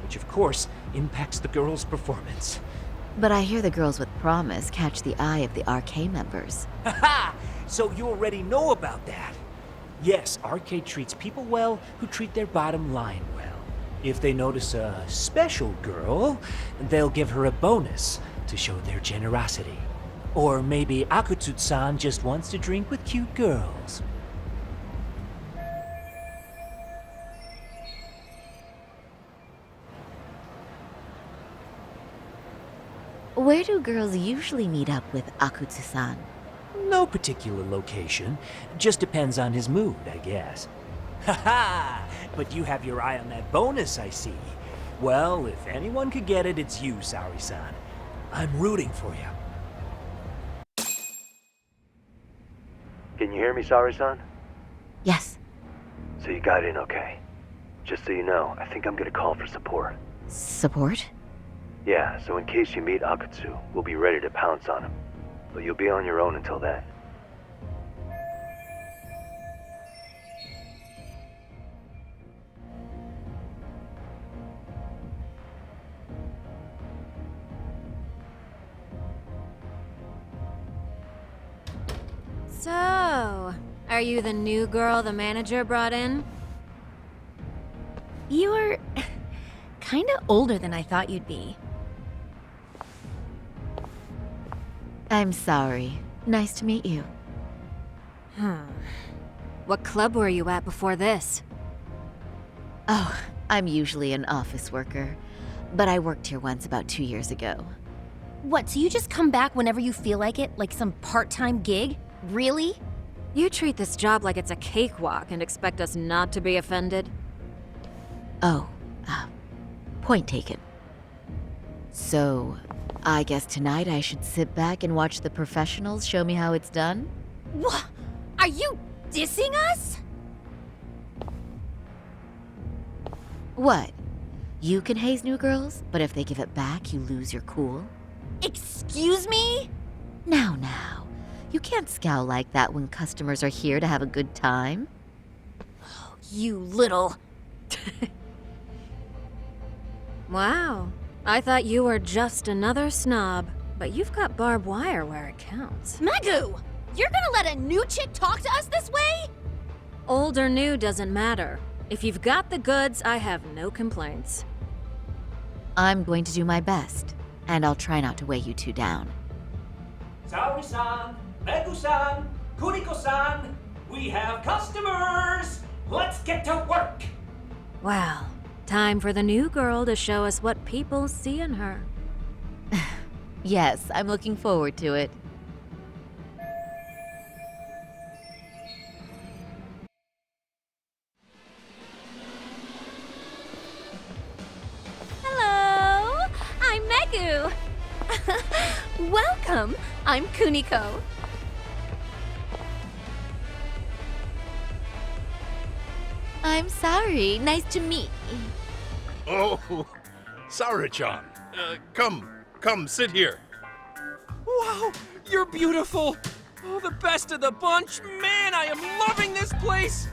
which of course impacts the girls' performance. But I hear the girls with promise catch the eye of the RK members. Haha! So you already know about that. Yes, RK treats people well who treat their bottom line well. If they notice a special girl, they'll give her a bonus to show their generosity. Or maybe Akutsu-san just wants to drink with cute girls. Where do girls usually meet up with Akutsu-san? No particular location. Just depends on his mood, I guess. Haha! But you have your eye on that bonus, I see. Well, if anyone could get it, it's you, Saori-san. I'm rooting for you. Can you hear me, Saori-san? Yes. So you got in okay. Just so you know, I think I'm gonna call for support. Support? Yeah, so in case you meet Akutsu, we'll be ready to pounce on him. But you'll be on your own until then. So, Are you the new girl the manager brought in? You're kinda older than I thought you'd be. I'm sorry. Nice to meet you. What club were you at before this? Oh, I'm usually an office worker, but I worked here once about 2 years ago. What, so you just come back whenever you feel like it? Like some part-time gig? Really? You treat this job like it's a cakewalk and expect us not to be offended? Oh, point taken. So, I guess tonight I should sit back and watch the professionals show me how it's done? What? Are you dissing us? What? You can haze new girls, but if they give it back, you lose your cool? Excuse me? Now. You can't scowl like that when customers are here to have a good time. You little... Wow. I thought you were just another snob, but you've got barbed wire where it counts. Megu! You're gonna let a new chick talk to us this way? Old or new doesn't matter. If you've got the goods, I have no complaints. I'm going to do my best, and I'll try not to weigh you two down. Saori-san, Megu-san, Kuriko-san, we have customers! Let's get to work! Well, time for the new girl to show us what people see in her. Yes, I'm looking forward to it. Hello! I'm Megu! Welcome! I'm Kuniko. I'm sorry. Nice to meet. Oh, Sarah-chan. Come, sit here. Wow, you're beautiful. Oh, the best of the bunch. Man, I am loving this place.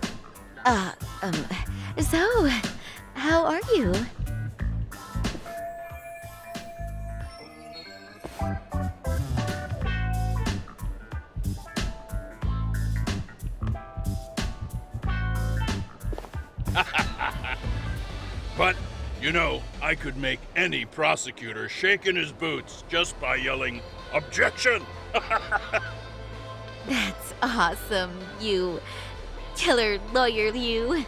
So, how are you? But, you know, I could make any prosecutor shake in his boots just by yelling, "Objection!" That's awesome, you killer lawyer, you.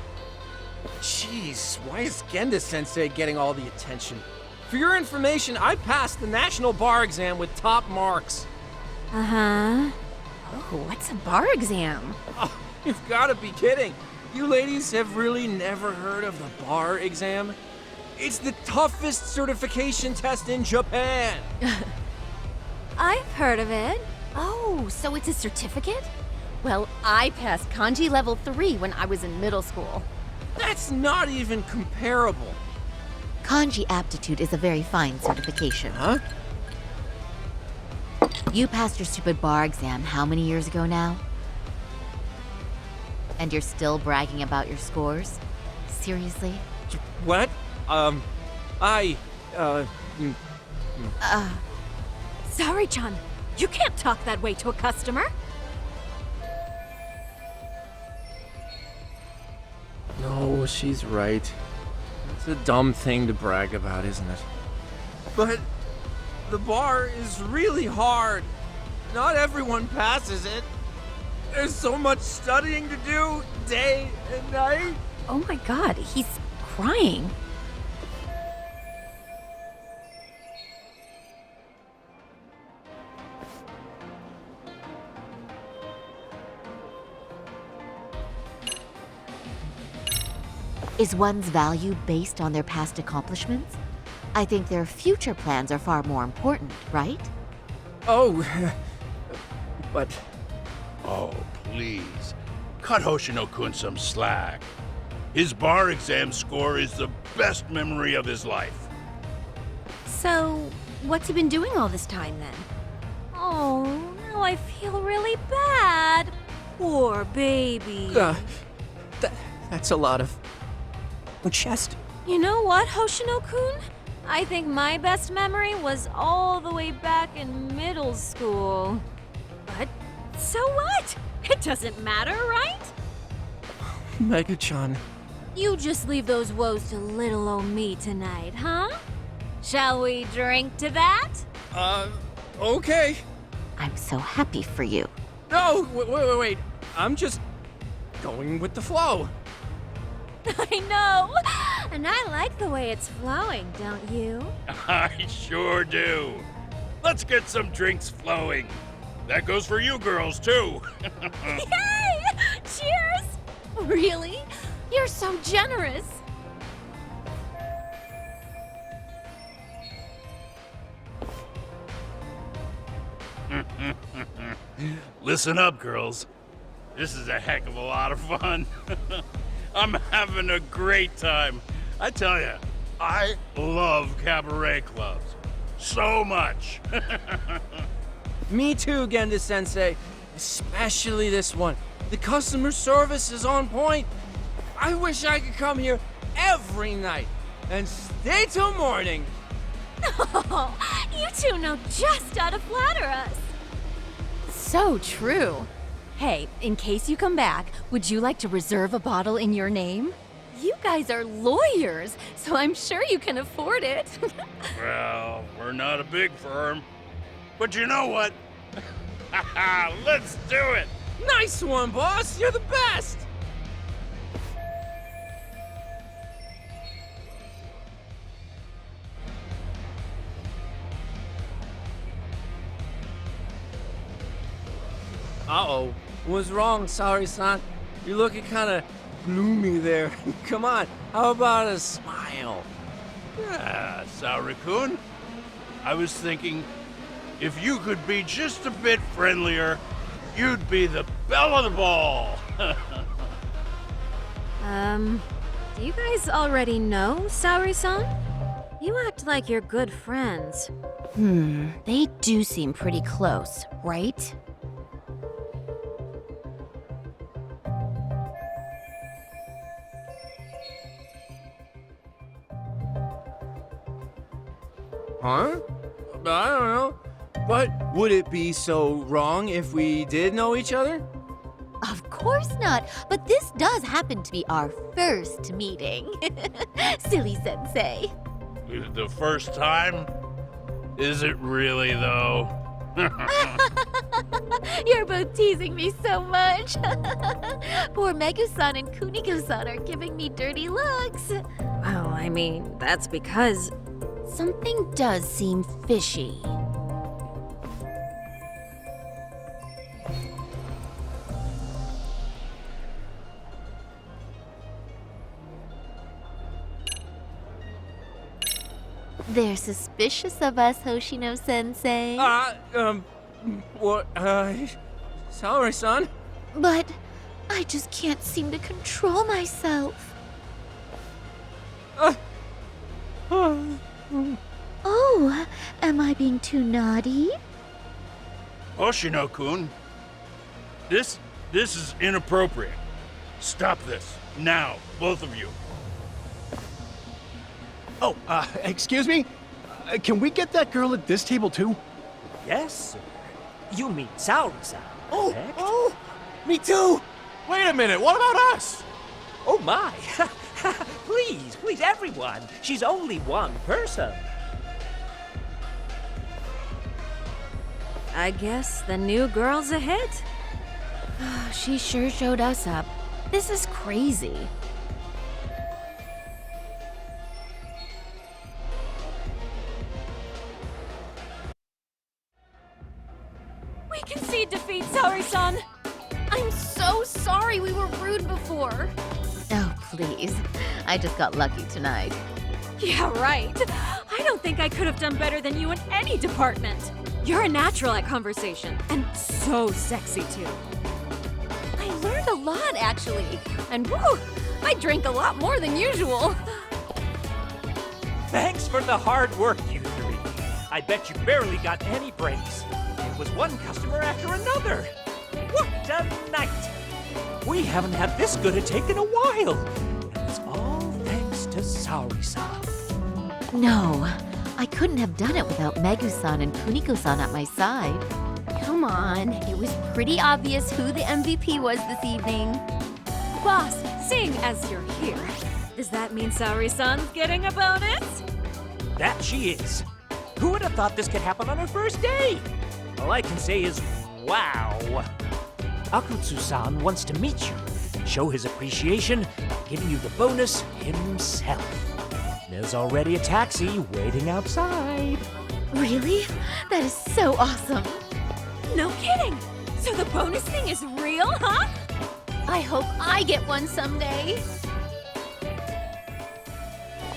Jeez, why is Genda-sensei getting all the attention? For your information, I passed the national bar exam with top marks. Uh-huh. Oh, what's a bar exam? Oh, you've got to be kidding. You ladies have really never heard of the bar exam? It's the toughest certification test in Japan. I've heard of it. Oh, so it's a certificate? Well, I passed kanji level 3 when I was in middle school. That's not even comparable. Kanji aptitude is a very fine certification. Huh? You passed your stupid bar exam how many years ago now? And you're still bragging about your scores? Seriously? What? Sorry-chan, you can't talk that way to a customer. No, she's right. It's a dumb thing to brag about, isn't it? But the bar is really hard. Not everyone passes it. There's so much studying to do, day and night. Oh my god, he's crying. Is one's value based on their past accomplishments? I think their future plans are far more important, right? Oh, but... Oh, please. Cut Hoshino-kun some slack. His bar exam score is the best memory of his life. So, what's he been doing all this time then? Oh, now I feel really bad. Poor baby. That's a lot of... chest. You know what, Hoshino-kun? I think my best memory was all the way back in middle school. But so what? It doesn't matter, right? Mega-chan. You just leave those woes to little old me tonight, huh? Shall we drink to that? Okay. I'm so happy for you. No, wait. I'm just going with the flow. I know! And I like the way it's flowing, don't you? I sure do. Let's get some drinks flowing. That goes for you girls, too. Yay! Cheers! Really? You're so generous. Listen up, girls. This is a heck of a lot of fun. I'm having a great time. I tell you, I love cabaret clubs. So much. Me too, Genda-sensei. Especially this one. The customer service is on point. I wish I could come here every night and stay till morning. Oh, you two know just how to flatter us. So true. Hey, in case you come back, would you like to reserve a bottle in your name? You guys are lawyers, so I'm sure you can afford it. Well, we're not a big firm. But you know what? Let's do it! Nice one, boss! You're the best! Uh-oh. What's wrong, Saori-san? You're looking kinda gloomy there. Come on, how about a smile? Yeah, Saori-kun. I was thinking, if you could be just a bit friendlier, you'd be the belle of the ball. Do you guys already know Saori-san? You act like you're good friends. They do seem pretty close, right? Huh? I don't know. But would it be so wrong if we did know each other? Of course not, but this does happen to be our first meeting. Silly sensei. The first time? Is it really, though? You're both teasing me so much. Poor Megu-san and Kuniko-san are giving me dirty looks. Well, I mean, that's because... Something does seem fishy. They're suspicious of us, Hoshino-sensei. What, Saori-san? But I just can't seem to control myself. Oh, am I being too naughty? Hoshino-kun, this is inappropriate. Stop this, now, both of you. Oh, excuse me? Can we get that girl at this table too? Yes, sir. You mean Saori-san, correct? Oh, me too! Wait a minute, what about us? Oh my! Please, everyone! She's only one person. I guess the new girl's a hit. She sure showed us up. This is crazy. We concede defeat, Saori-san! I'm so sorry we were rude before. Oh, please. I just got lucky tonight. Yeah, right. I don't think I could have done better than you in any department. You're a natural at conversation, and so sexy too. I learned a lot, actually. And whew, I drank a lot more than usual. Thanks for the hard work, you three. I bet you barely got any breaks. It was one customer after another. What a night! We haven't had this good a take in a while. And it's all thanks to Saori-san. No, I couldn't have done it without Megu-san and Kuniko-san at my side. Come Come on, it was pretty obvious who the MVP was this evening. Boss, seeing as you're here, does that mean Saori-san's getting a bonus? That she is. Who would have thought this could happen on her first day? All I can say is, wow. Akutsu-san wants to meet you, show his appreciation by giving you the bonus himself. There's already a taxi waiting outside. Really? That is so awesome. No kidding! So the bonus thing is real, huh? I hope I get one someday.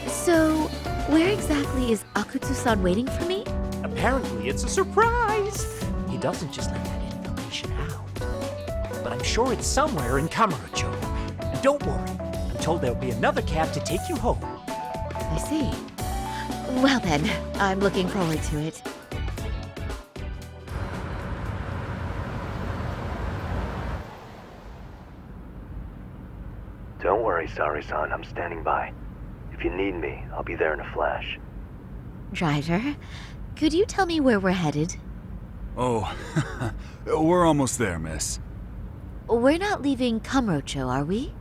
So, where exactly is Akutsu-san waiting for me? Apparently it's a surprise. He doesn't just let that information out. But I'm sure it's somewhere in Kamurocho. And don't worry, I'm told there'll be another cab to take you home. I see. Well then, I'm looking forward to it. Don't worry, Saori-san. I'm standing by. If you need me, I'll be there in a flash. Driver, could you tell me where we're headed? Oh, we're almost there, miss. We're not leaving Kamurocho, are we?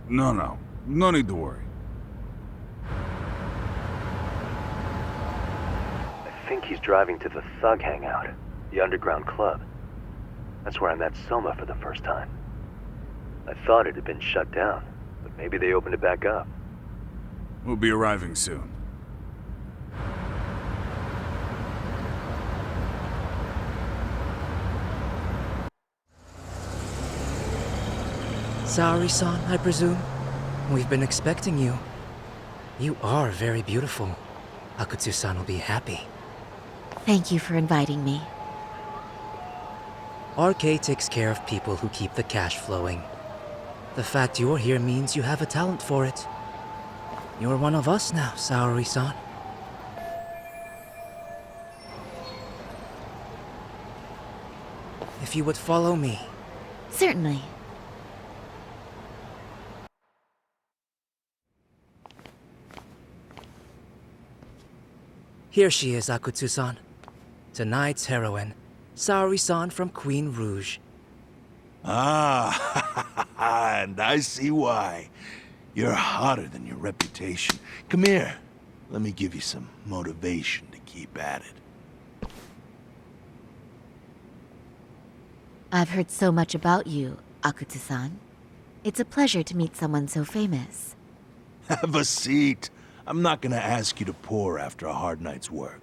No. No need to worry. I think he's driving to the Thug Hangout, the underground club. That's where I met Soma for the first time. I thought it had been shut down, but maybe they opened it back up. We'll be arriving soon. Saori-san, I presume? We've been expecting you. You are very beautiful. Akutsu-san will be happy. Thank you for inviting me. RK takes care of people who keep the cash flowing. The fact you're here means you have a talent for it. You're one of us now, Saori-san. If you would follow me. Certainly. Here she is, Akutsu-san. Tonight's heroine, Saori-san from Queen Rouge. Ah, and I see why. You're hotter than your reputation. Come here. Let me give you some motivation to keep at it. I've heard so much about you, Akutsu-san. It's a pleasure to meet someone so famous. Have a seat. I'm not gonna ask you to pour after a hard night's work.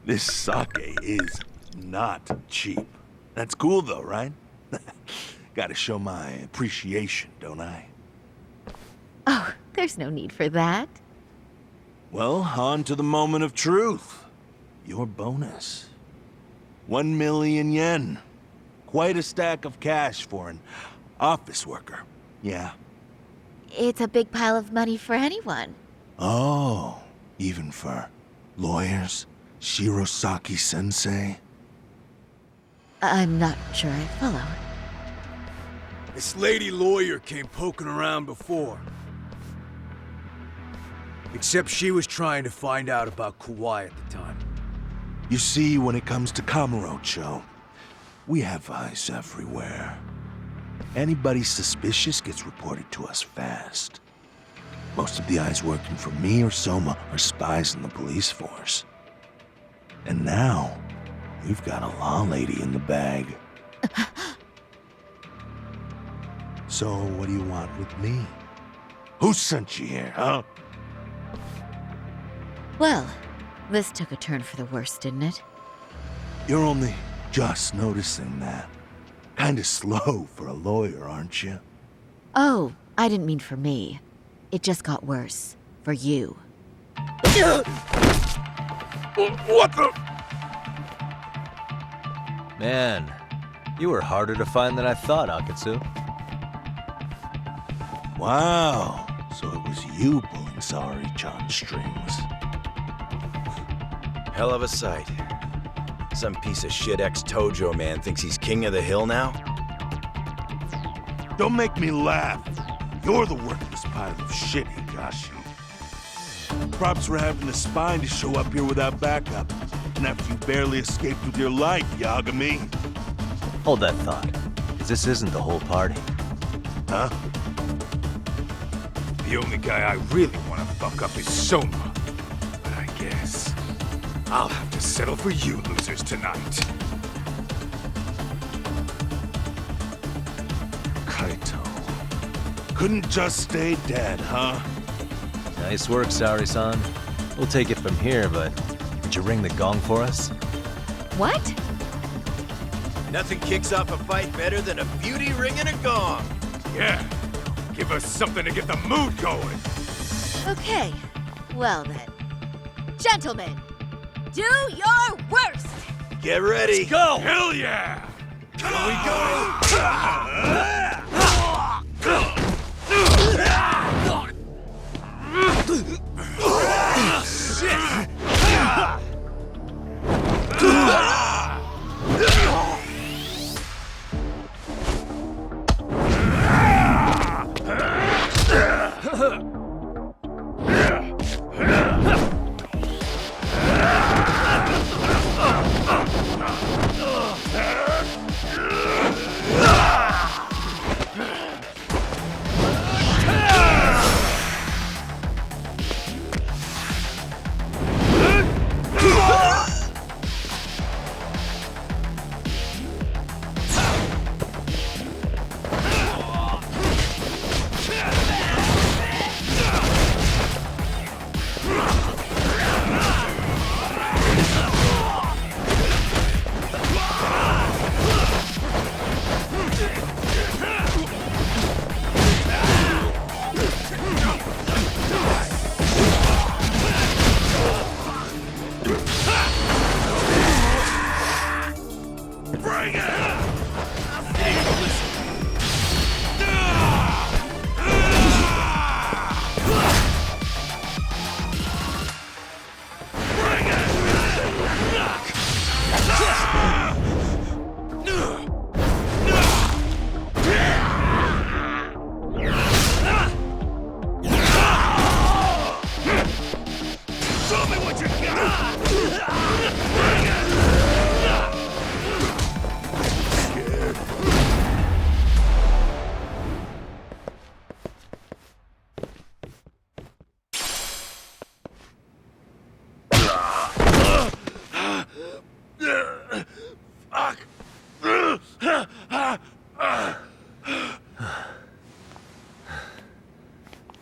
This sake is not cheap. That's cool though, right? Gotta show my appreciation, don't I? Oh, there's no need for that. Well, on to the moment of truth. Your bonus. 1 million yen. Quite a stack of cash for an office worker. Yeah. It's a big pile of money for anyone. Oh, even for lawyers? Shirosaki-sensei? I'm not sure I follow. This lady lawyer came poking around before. Except she was trying to find out about Kauai at the time. You see, when it comes to Kamurocho, we have eyes everywhere. Anybody suspicious gets reported to us fast. Most of the eyes working for me or Soma are spies in the police force. And now, we've got a law lady in the bag. So, what do you want with me? Who sent you here, huh? Well, this took a turn for the worse, didn't it? You're only just noticing that. Kinda slow for a lawyer, aren't you? Oh, I didn't mean for me. It just got worse. For you. What the? Man, you were harder to find than I thought, Akutsu. Wow, so it was you pulling Saori-chan's strings. Hell of a sight. Some piece of shit ex-Tojo man thinks he's king of the hill now? Don't make me laugh. You're the worthless pile of shit, Higashi. Props for having the spine to show up here without backup. and after you barely escaped with your life, Yagami. Hold that thought, 'cause this isn't the whole party. Huh? The only guy I really want to fuck up is Soma. But I guess I'll have to settle for you losers tonight. Kaito. Couldn't just stay dead, huh? Nice work, Saori-san. We'll take it from here, but would you ring the gong for us? What? Nothing kicks off a fight better than a beauty ringing a gong. Yeah, give us something to get the mood going. Okay, well then. Gentlemen, do your worst! Get ready. Let's go! Hell yeah! Here we Shit!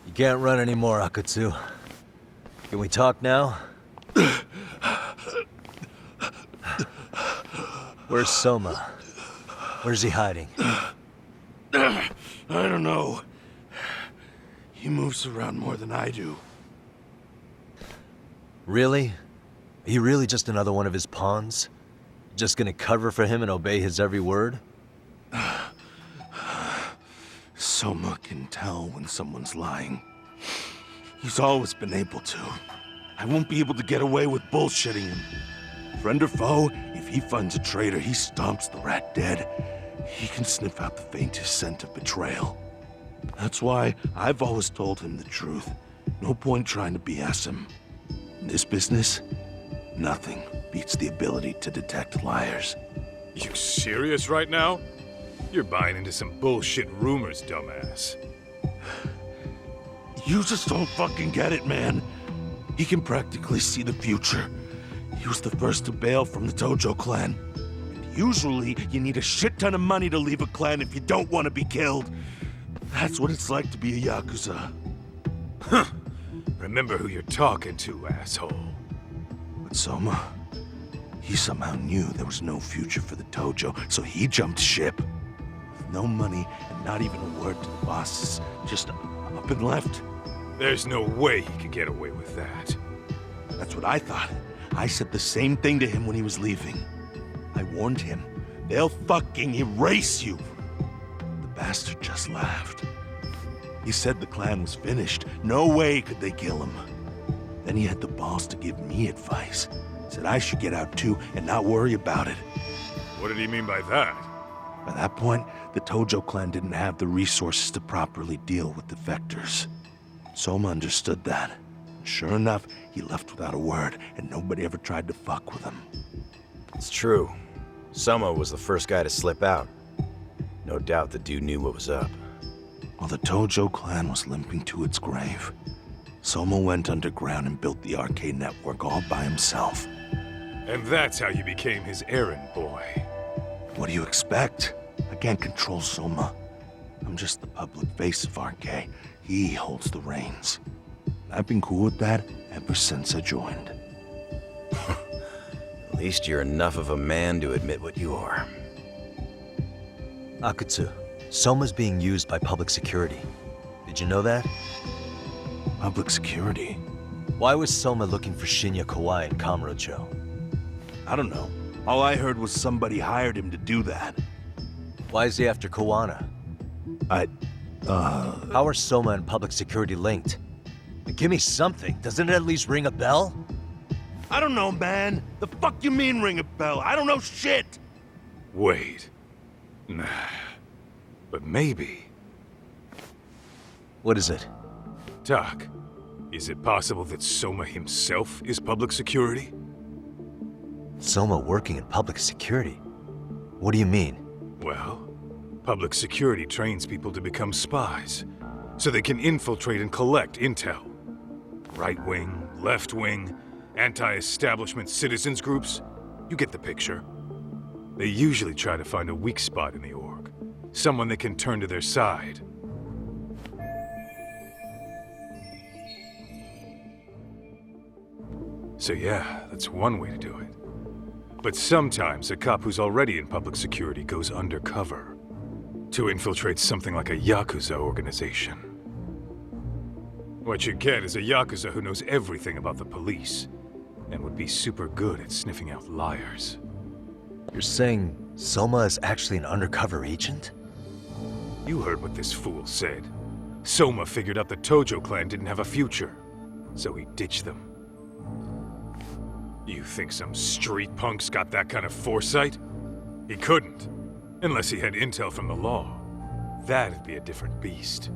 You can't run anymore, Akatsu. Can we talk now? Where's Soma? Where's he hiding? I don't know. He moves around more than I do. Really? Are you really just another one of his pawns? Just gonna cover for him and obey his every word? Soma can tell when someone's lying. He's always been able to. I won't be able to get away with bullshitting him. Friend or foe, if he finds a traitor, he stomps the rat dead. He can sniff out the faintest scent of betrayal. That's why I've always told him the truth. No point trying to BS him. In this business, nothing beats the ability to detect liars. You serious right now? You're buying into some bullshit rumors, dumbass. You just don't fucking get it, man. He can practically see the future. He was the first to bail from the Tojo clan. And usually, you need a shit ton of money to leave a clan if you don't want to be killed. That's what it's like to be a Yakuza. Huh. Remember who you're talking to, asshole. But Soma, he somehow knew there was no future for the Tojo, so he jumped ship. With no money and not even a word to the bosses, just up and left. There's no way he could get away with that. That's what I thought. I said the same thing to him when he was leaving. I warned him, they'll fucking erase you. The bastard just laughed. He said the clan was finished. No way could they kill him. Then he had the balls to give me advice. Said I should get out too and not worry about it. What did he mean by that? By that point, the Tojo clan didn't have the resources to properly deal with defectors. Soma understood that. Sure enough, he left without a word, and nobody ever tried to fuck with him. It's true. Soma was the first guy to slip out. No doubt the dude knew what was up. While the Tojo clan was limping to its grave, Soma went underground and built the arcade network all by himself. And that's how you became his errand boy. What do you expect? I can't control Soma. I'm just the public face of RK. He holds the reins. I've been cool with that ever since I joined. At least you're enough of a man to admit what you are. Akutsu, Soma's being used by public security. Did you know that? Public security? Why was Soma looking for Shinya Kawai in Kamurocho? I don't know. All I heard was somebody hired him to do that. Why is he after Kawana? How are Soma and public security linked? Give me something. Doesn't it at least ring a bell? I don't know, man. The fuck you mean ring a bell? I don't know shit! Wait. Nah. But maybe. What is it? Doc, is it possible that Soma himself is public security? Soma working in public security? What do you mean? Well, public security trains people to become spies, so they can infiltrate and collect intel. Right wing, left wing, anti-establishment citizens groups. You get the picture. They usually try to find a weak spot in the org, someone they can turn to their side. So yeah, that's one way to do it. But sometimes a cop who's already in public security goes undercover to infiltrate something like a Yakuza organization. What you get is a Yakuza who knows everything about the police and would be super good at sniffing out liars. You're saying Soma is actually an undercover agent? You heard what this fool said. Soma figured out the Tojo clan didn't have a future, so he ditched them. You think some street punk's got that kind of foresight? He couldn't, unless he had intel from the law. That'd be a different beast.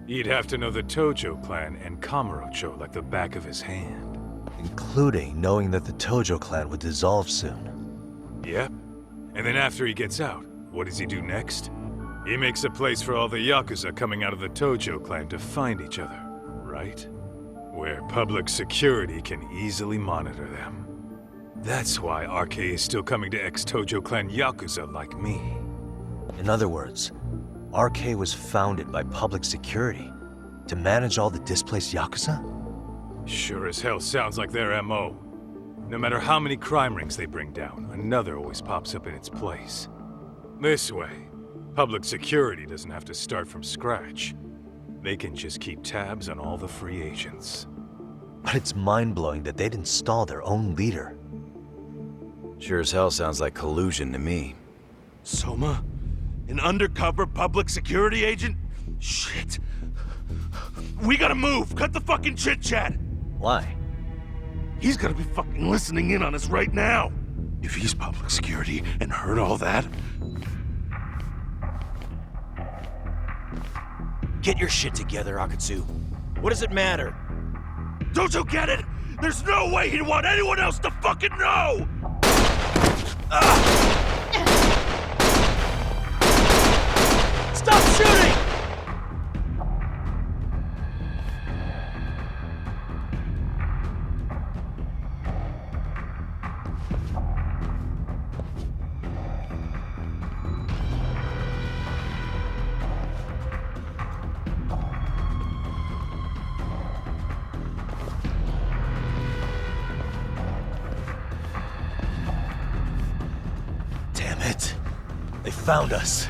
He'd have to know the Tojo clan and Kamurocho like the back of his hand. Including knowing that the Tojo clan would dissolve soon. Yep. And then after he gets out, what does he do next? He makes a place for all the Yakuza coming out of the Tojo clan to find each other, right? Where public security can easily monitor them. That's why RK is still coming to ex-Tojo clan Yakuza like me. In other words, RK was founded by public security to manage all the displaced Yakuza? Sure as hell sounds like their MO. No matter how many crime rings they bring down, another always pops up in its place. This way, public security doesn't have to start from scratch. They can just keep tabs on all the free agents. But it's mind-blowing that they'd install their own leader. Sure as hell sounds like collusion to me. Soma? An undercover public security agent? Shit. We gotta move! Cut the fucking chit-chat! Why? He's gotta be fucking listening in on us right now! If he's public security and heard all that... Get your shit together, Akutsu. What does it matter? Don't you get it? There's no way he'd want anyone else to fucking know! Stop shooting! Damn it. They found us.